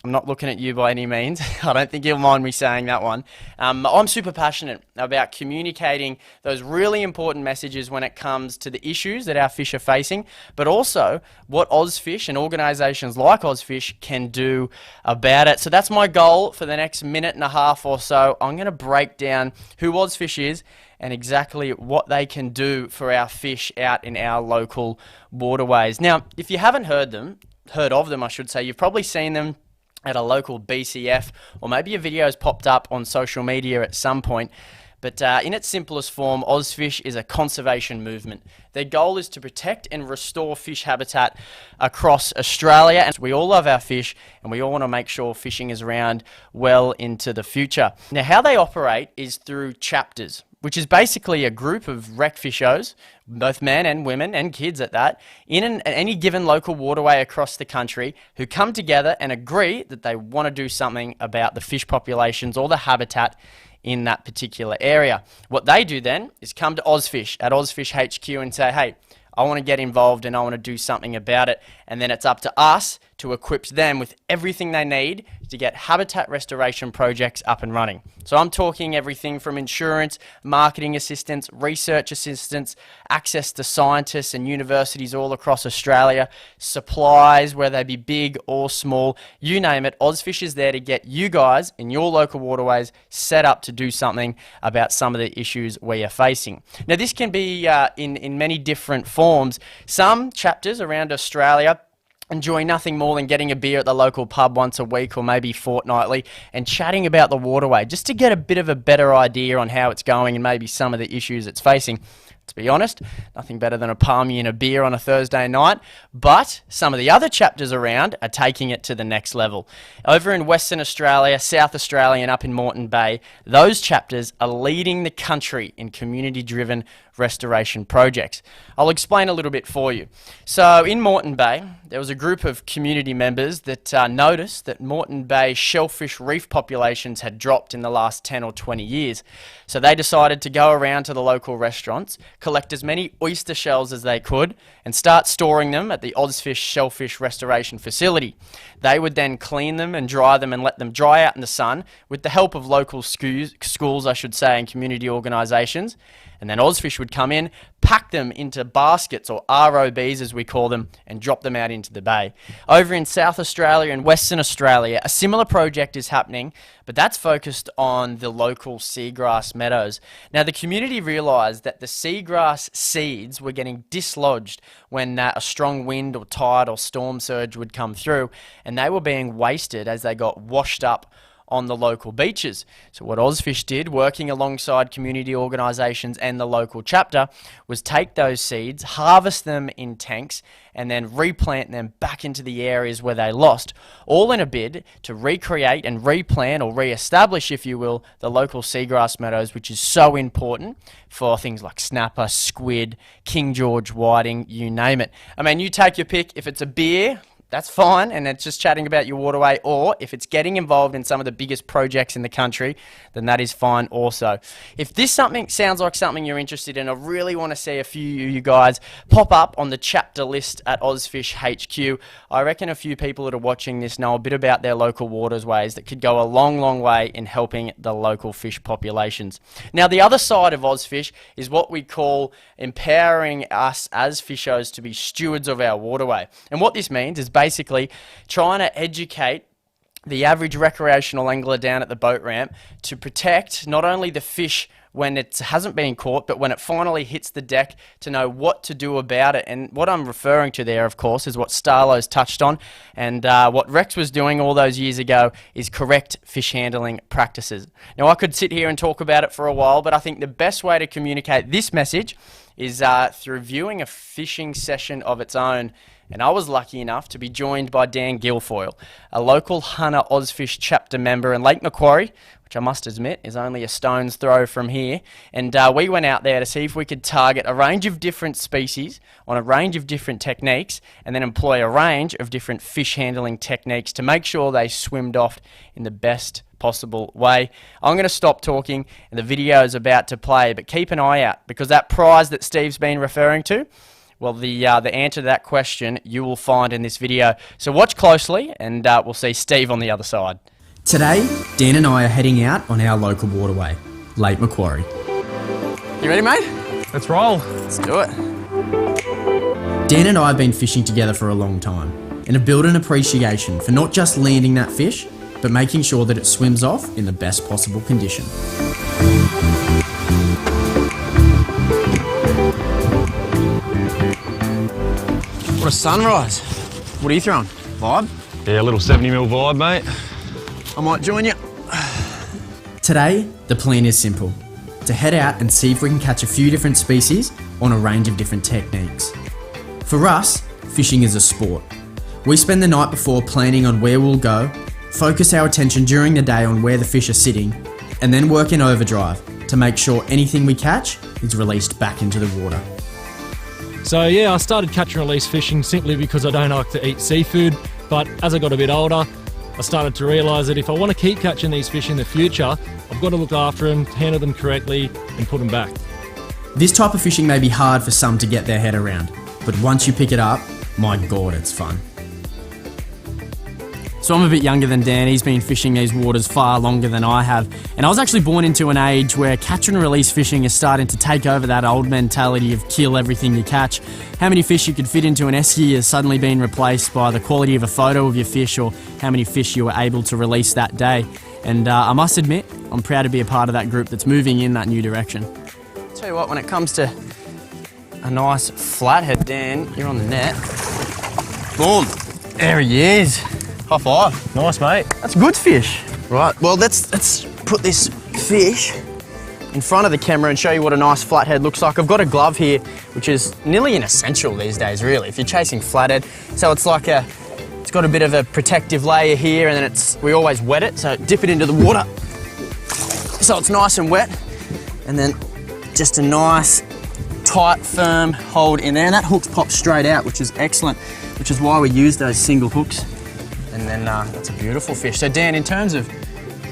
I'm not looking at you by any means. I don't think you'll mind me saying that one. I'm super passionate about communicating those really important messages when it comes to the issues that our fish are facing, but also what Ozfish and organisations like Ozfish can do about it. So that's my goal for the next minute and a half or so. I'm going to break down who Ozfish is and exactly what they can do for our fish out in our local waterways. Now, if you haven't heard of them, I should say, you've probably seen them at a local BCF, or maybe your video's popped up on social media at some point. But in its simplest form, Ozfish is a conservation movement. Their goal is to protect and restore fish habitat across Australia. And we all love our fish, and we all want to make sure fishing is around well into the future. Now, how they operate is through chapters, which is basically a group of rec fishers, both men and women and kids at that, in any given local waterway across the country, who come together and agree that they want to do something about the fish populations or the habitat in that particular area. What they do then is come to Ozfish at Ozfish HQ and say, hey, I want to get involved and I want to do something about it. And then it's up to us to equip them with everything they need to get habitat restoration projects up and running. So I'm talking everything from insurance, marketing assistance, research assistance, access to scientists and universities all across Australia, supplies, whether they be big or small, you name it. Ozfish is there to get you guys in your local waterways set up to do something about some of the issues we are facing. Now, this can be in many different forms. Some chapters around Australia enjoy nothing more than getting a beer at the local pub once a week or maybe fortnightly and chatting about the waterway just to get a bit of a better idea on how it's going and maybe some of the issues it's facing. To be honest, nothing better than a palmy and a beer on a Thursday night, but some of the other chapters around are taking it to the next level. Over in Western Australia, South Australia and up in Moreton Bay, those chapters are leading the country in community-driven restoration projects. I'll explain a little bit for you. So in Moreton Bay, there was a group of community members that noticed that Moreton Bay shellfish reef populations had dropped in the last 10 or 20 years. So they decided to go around to the local restaurants, collect as many oyster shells as they could, and start storing them at the Ozfish Shellfish Restoration Facility. They would then clean them and dry them and let them dry out in the sun with the help of local schools, I should say, and community organisations. And then Ozfish would come in, pack them into baskets, or ROBs as we call them, and drop them out into the bay. Over in South Australia and Western Australia, a similar project is happening, but that's focused on the local seagrass meadows. Now, the community realised that the seagrass seeds were getting dislodged when a strong wind or tide or storm surge would come through, and they were being wasted as they got washed up on the local beaches. So what Ozfish did, working alongside community organisations and the local chapter, was take those seeds, harvest them in tanks, and then replant them back into the areas where they lost, all in a bid to recreate and replant, or re-establish, if you will, the local seagrass meadows, which is so important for things like snapper, squid, King George whiting, you name it. I mean, you take your pick. If it's a beer, that's fine, and it's just chatting about your waterway, or if it's getting involved in some of the biggest projects in the country, then that is fine also. If this sounds like something you're interested in, I really want to see a few of you guys pop up on the chapter list at Ozfish HQ. I reckon a few people that are watching this know a bit about their local waterways that could go a long, long way in helping the local fish populations. Now, the other side of Ozfish is what we call empowering us as fishers to be stewards of our waterway. And what this means is basically trying to educate the average recreational angler down at the boat ramp to protect not only the fish when it hasn't been caught, but when it finally hits the deck, to know what to do about it. And what I'm referring to there, of course, is what Starlo's touched on, and what Rex was doing all those years ago is correct fish handling practices. Now, I could sit here and talk about it for a while, but I think the best way to communicate this message is through viewing a fishing session of its own. And I was lucky enough to be joined by Dan Guilfoyle, a local Hunter Ozfish chapter member in Lake Macquarie, which I must admit is only a stone's throw from here. And we went out there to see if we could target a range of different species on a range of different techniques, and then employ a range of different fish handling techniques to make sure they swimmed off in the best possible way. I'm going to stop talking, and the video is about to play, but keep an eye out, because that prize that Steve's been referring to, well, the answer to that question you will find in this video. So watch closely, and we'll see Steve on the other side. Today, Dan and I are heading out on our local waterway, Lake Macquarie. You ready, mate? Let's roll. Let's do it. Dan and I have been fishing together for a long time, and have built an appreciation for not just landing that fish, but making sure that it swims off in the best possible condition. What a sunrise. What are you throwing? Vibe? Yeah, a little 70mm vibe, mate. I might join you. Today, the plan is simple: to head out and see if we can catch a few different species on a range of different techniques. For us, fishing is a sport. We spend the night before planning on where we'll go, focus our attention during the day on where the fish are sitting, and then work in overdrive to make sure anything we catch is released back into the water. So yeah, I started catch and release fishing simply because I don't like to eat seafood, but as I got a bit older, I started to realise that if I want to keep catching these fish in the future, I've got to look after them, handle them correctly, and put them back. This type of fishing may be hard for some to get their head around, but once you pick it up, my God, it's fun. So I'm a bit younger than Dan. He's been fishing these waters far longer than I have. And I was actually born into an age where catch and release fishing is starting to take over that old mentality of kill everything you catch. How many fish you could fit into an esky has suddenly been replaced by the quality of a photo of your fish, or how many fish you were able to release that day. And I must admit, I'm proud to be a part of that group that's moving in that new direction. I'll tell you what, when it comes to a nice flathead, Dan, you're on the net. Boom. There he is. High five. Nice, mate. That's a good fish. Right, well, let's put this fish in front of the camera and show you what a nice flathead looks like. I've got a glove here, which is nearly an essential these days, really, if you're chasing flathead. So it's like it's got a bit of a protective layer here, and then we always wet it, so dip it into the water so it's nice and wet, and then just a nice, tight, firm hold in there, and that hook's popped straight out, which is excellent, which is why we use those single hooks. And then that's a beautiful fish. So Dan, in terms of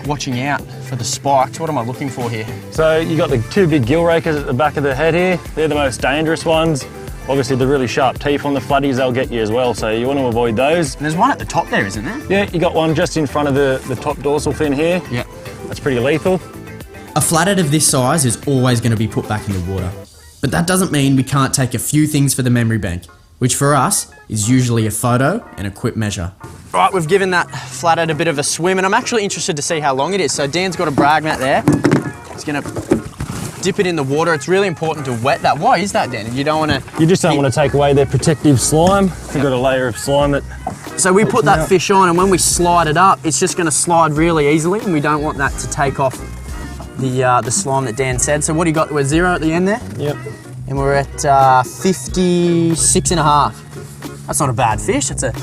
watching out for the spikes, what am I looking for here? So you got the two big gill rakers at the back of the head here. They're the most dangerous ones. Obviously the really sharp teeth on the flatties, they'll get you as well, so you want to avoid those. And there's one at the top there, isn't there? Yeah, you got one just in front of the top dorsal fin here. Yeah. That's pretty lethal. A flathead of this size is always going to be put back in the water. But that doesn't mean we can't take a few things for the memory bank, which for us is usually a photo and a quick measure. Right, we've given that flathead a bit of a swim, and I'm actually interested to see how long it is. So Dan's got a brag mat there. He's gonna dip it in the water. It's really important to wet that. Why is that, Dan? You don't want to... You just don't want to take away their protective slime. They've got a layer of slime that So we put that fish on, and when we slide it up, it's just going to slide really easily, and we don't want that to take off the slime that Dan said. So what do you got? We're 0 at the end there? Yep. And we're at 56 and a half. That's not a bad fish. It's a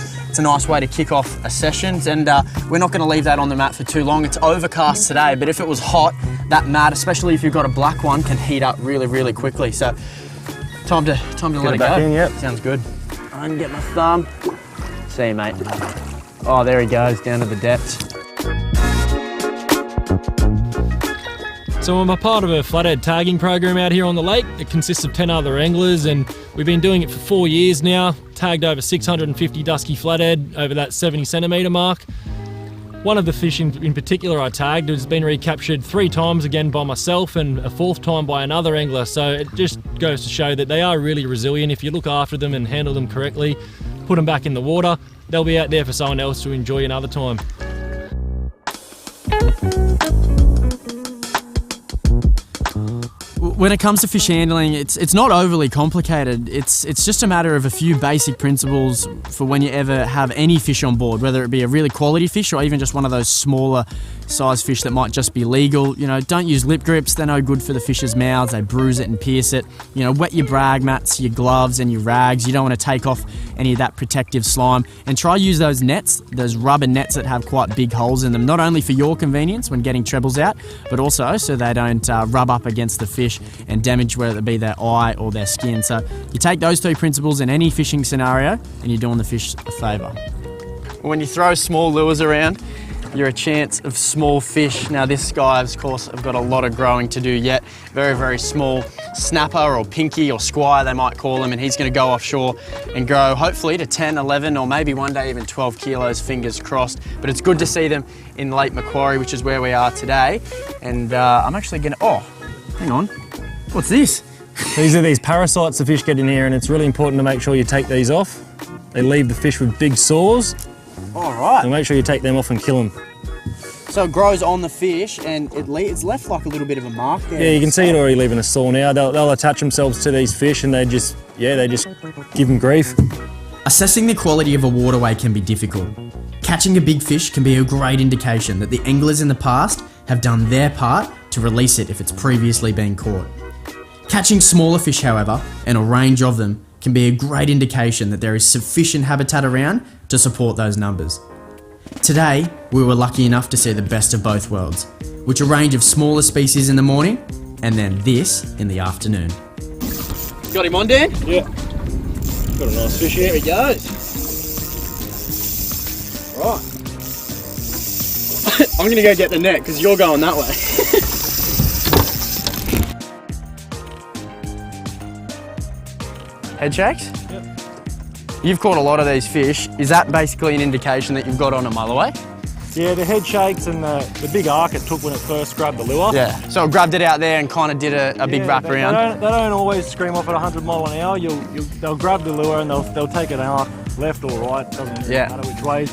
nice way to kick off a sessions, and we're not going to leave that on the mat for too long. It's overcast today, but if it was hot, that mat, especially if you've got a black one, can heat up really, really quickly. So time to let it go. Yep. Sounds good. I can get my thumb. See you, mate. Oh, there he goes, down to the depths. So I'm a part of a flathead tagging program out here on the lake. It consists of 10 other anglers, and we've been doing it for 4 years now. Tagged over 650 dusky flathead over that 70 centimetre mark. One of the fish in particular I tagged has been recaptured 3 times again by myself and a 4th time by another angler. So it just goes to show that they are really resilient. If you look after them and handle them correctly, put them back in the water, they'll be out there for someone else to enjoy another time. When it comes to fish handling, it's not overly complicated. It's just a matter of a few basic principles for when you ever have any fish on board, whether it be a really quality fish or even just one of those smaller size fish that might just be legal. You know, don't use lip grips. They're no good for the fish's mouths. They bruise it and pierce it. You know, wet your brag mats, your gloves and your rags. You don't want to take off any of that protective slime, and try use those nets, those rubber nets that have quite big holes in them, not only for your convenience when getting trebles out, but also so they don't rub up against the fish and damage whether it be their eye or their skin. So you take those 3 principles in any fishing scenario and you're doing the fish a favour. When you throw small lures around, you're a chance of small fish. Now this guy, of course, have got a lot of growing to do yet. Very, very small snapper or pinky or squire, they might call him, and he's going to go offshore and grow hopefully to 10, 11, or maybe one day even 12 kilos, fingers crossed. But it's good to see them in Lake Macquarie, which is where we are today. And I'm actually going to, oh, hang on, what's this? These are these parasites the fish get in here, and it's really important to make sure you take these off. They leave the fish with big sores. All right. So make sure you take them off and kill them. So it grows on the fish, and it's left like a little bit of a mark there. Yeah, you can see it already leaving a sore now. They'll attach themselves to these fish, and they just give them grief. Assessing the quality of a waterway can be difficult. Catching a big fish can be a great indication that the anglers in the past have done their part to release it if it's previously been caught. Catching smaller fish, however, and a range of them, can be a great indication that there is sufficient habitat around to support those numbers. Today, we were lucky enough to see the best of both worlds, which a range of smaller species in the morning, and then this in the afternoon. Got him on, Dan? Yeah. Got a nice fish here. There he goes. Right. I'm going to go get the net because you're going that way. Head shakes? Yep. You've caught a lot of these fish. Is that basically an indication that you've got on a mulloway? Yeah, the head shakes and the big arc it took when it first grabbed the lure. Yeah, so it grabbed it out there and kind of did a big wrap around. They don't always scream off at 100 mile an hour. They'll grab the lure and they'll take an arc left or right, doesn't matter which way.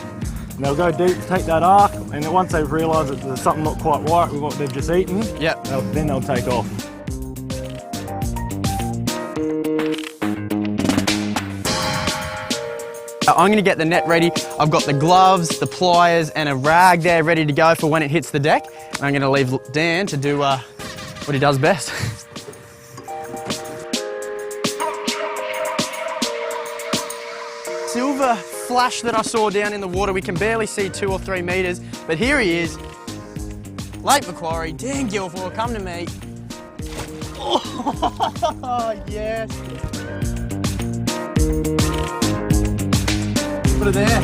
And they'll go deep, take that arc, and then once they've realised that there's something not quite right with what they've just eaten, then they'll take off. I'm going to get the net ready. I've got the gloves, the pliers and a rag there ready to go for when it hits the deck. And I'm going to leave Dan to do what he does best. Silver flash that I saw down in the water. We can barely see 2 or 3 metres, but here he is. Lake Macquarie, Dan Guilford, come to me. Oh, yes. Put it there.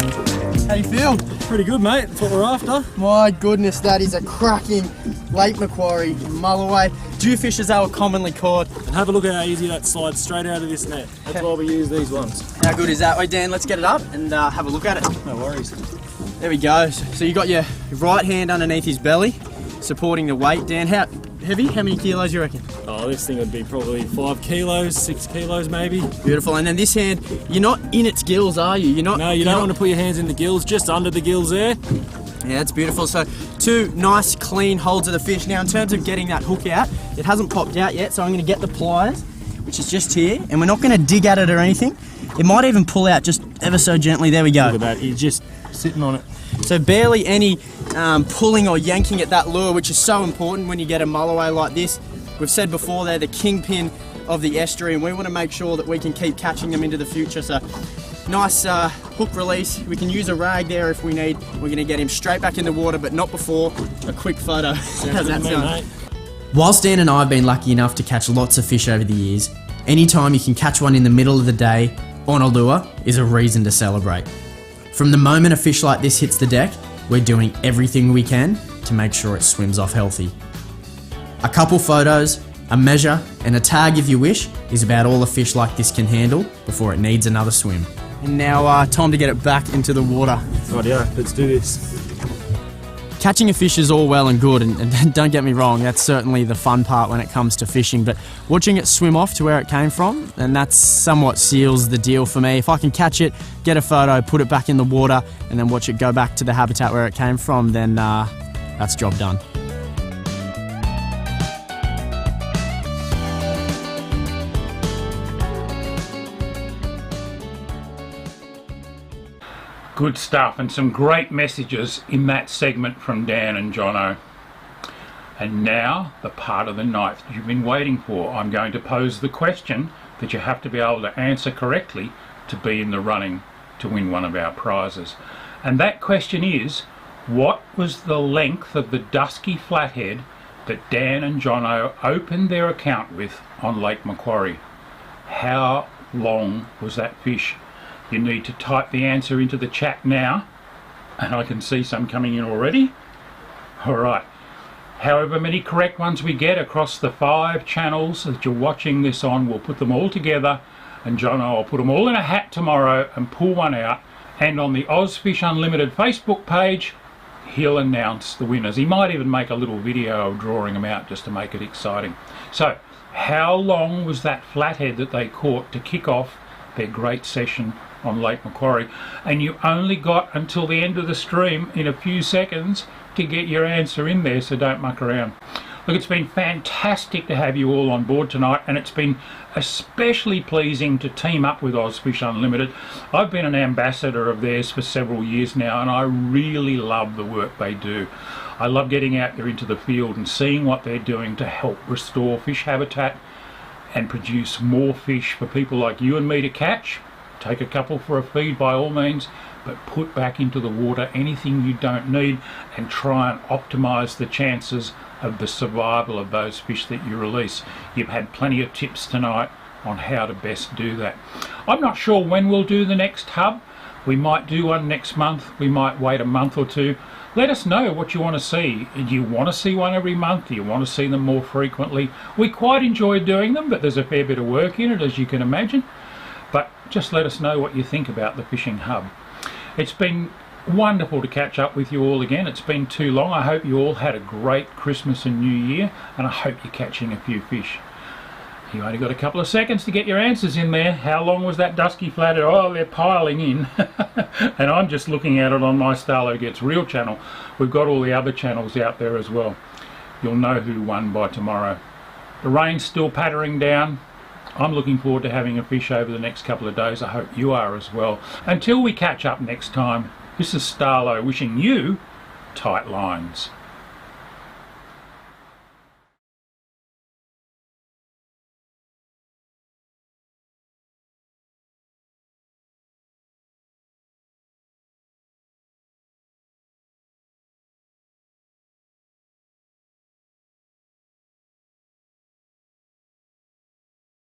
How you feel? Pretty good, mate. That's what we're after. My goodness, that is a cracking Lake Macquarie mulloway. Jewfish as they were commonly caught. And have a look at how easy that slides straight out of this net. That's why we use these ones. How good is that? Wait, Dan, let's get it up and have a look at it. No worries. There we go. So you got your right hand underneath his belly, supporting the weight. Dan, how heavy? How many kilos you reckon? Oh, this thing would be probably 5 kilos, 6 kilos maybe. Beautiful. And then this hand, you're not in its gills, are you? You're not. No, you don't want to put your hands in the gills, just under the gills there. Yeah, that's beautiful. So 2 nice clean holds of the fish. Now in terms of getting that hook out, it hasn't popped out yet, so I'm going to get the pliers, which is just here, and we're not going to dig at it or anything. It might even pull out just ever so gently. There we go. Look at that, he's just sitting on it. So barely any pulling or yanking at that lure, which is so important when you get a mulloway like this. We've said before they're the kingpin of the estuary, and we want to make sure that we can keep catching them into the future. So nice hook release. We can use a rag there if we need. We're going to get him straight back in the water, but not before a quick photo. How's that sound? Whilst Dan and I have been lucky enough to catch lots of fish over the years, anytime you can catch one in the middle of the day on a lure is a reason to celebrate. From the moment a fish like this hits the deck, we're doing everything we can to make sure it swims off healthy. A couple photos, a measure, and a tag if you wish is about all a fish like this can handle before it needs another swim. And now time to get it back into the water. Rightio, let's do this. Catching a fish is all well and good, and don't get me wrong, that's certainly the fun part when it comes to fishing, but watching it swim off to where it came from, and that somewhat seals the deal for me. If I can catch it, get a photo, put it back in the water, and then watch it go back to the habitat where it came from, then that's job done. Good stuff, and some great messages in that segment from Dan and Jono. And now, the part of the night that you've been waiting for. I'm going to pose the question that you have to be able to answer correctly to be in the running to win one of our prizes. And that question is, what was the length of the dusky flathead that Dan and Jono opened their account with on Lake Macquarie? How long was that fish? You need to type the answer into the chat now, and I can see some coming in already. Alright, however many correct ones we get across the 5 channels that you're watching this on, we'll put them all together, and Jono will put them all in a hat tomorrow and pull one out, and on the Ozfish Unlimited Facebook page, he'll announce the winners. He might even make a little video of drawing them out just to make it exciting. So, how long was that flathead that they caught to kick off their great session on Lake Macquarie? And you only got until the end of the stream in a few seconds to get your answer in there, so don't muck around. Look, it's been fantastic to have you all on board tonight, and it's been especially pleasing to team up with Ozfish Unlimited. I've been an ambassador of theirs for several years now, and I really love the work they do. I love getting out there into the field and seeing what they're doing to help restore fish habitat and produce more fish for people like you and me to catch. Take a couple for a feed by all means, but put back into the water anything you don't need and try and optimize the chances of the survival of those fish that you release. You've had plenty of tips tonight on how to best do that. I'm not sure when we'll do the next hub. We might do one next month, we might wait a month or two. Let us know what you want to see. Do you want to see one every month? Do you want to see them more frequently? We quite enjoy doing them, but there's a fair bit of work in it, as you can imagine. But just let us know what you think about the fishing hub. It's been wonderful to catch up with you all again. It's been too long. I hope you all had a great Christmas and New Year, and I hope you're catching a few fish. You only got a couple of seconds to get your answers in there. How long was that dusky flathead? Oh, they're piling in. And I'm just looking at it on my Starlo Gets Real channel. We've got all the other channels out there as well. You'll know who won by tomorrow. The rain's still pattering down. I'm looking forward to having a fish over the next couple of days. I hope you are as well. Until we catch up next time, this is Starlo wishing you tight lines.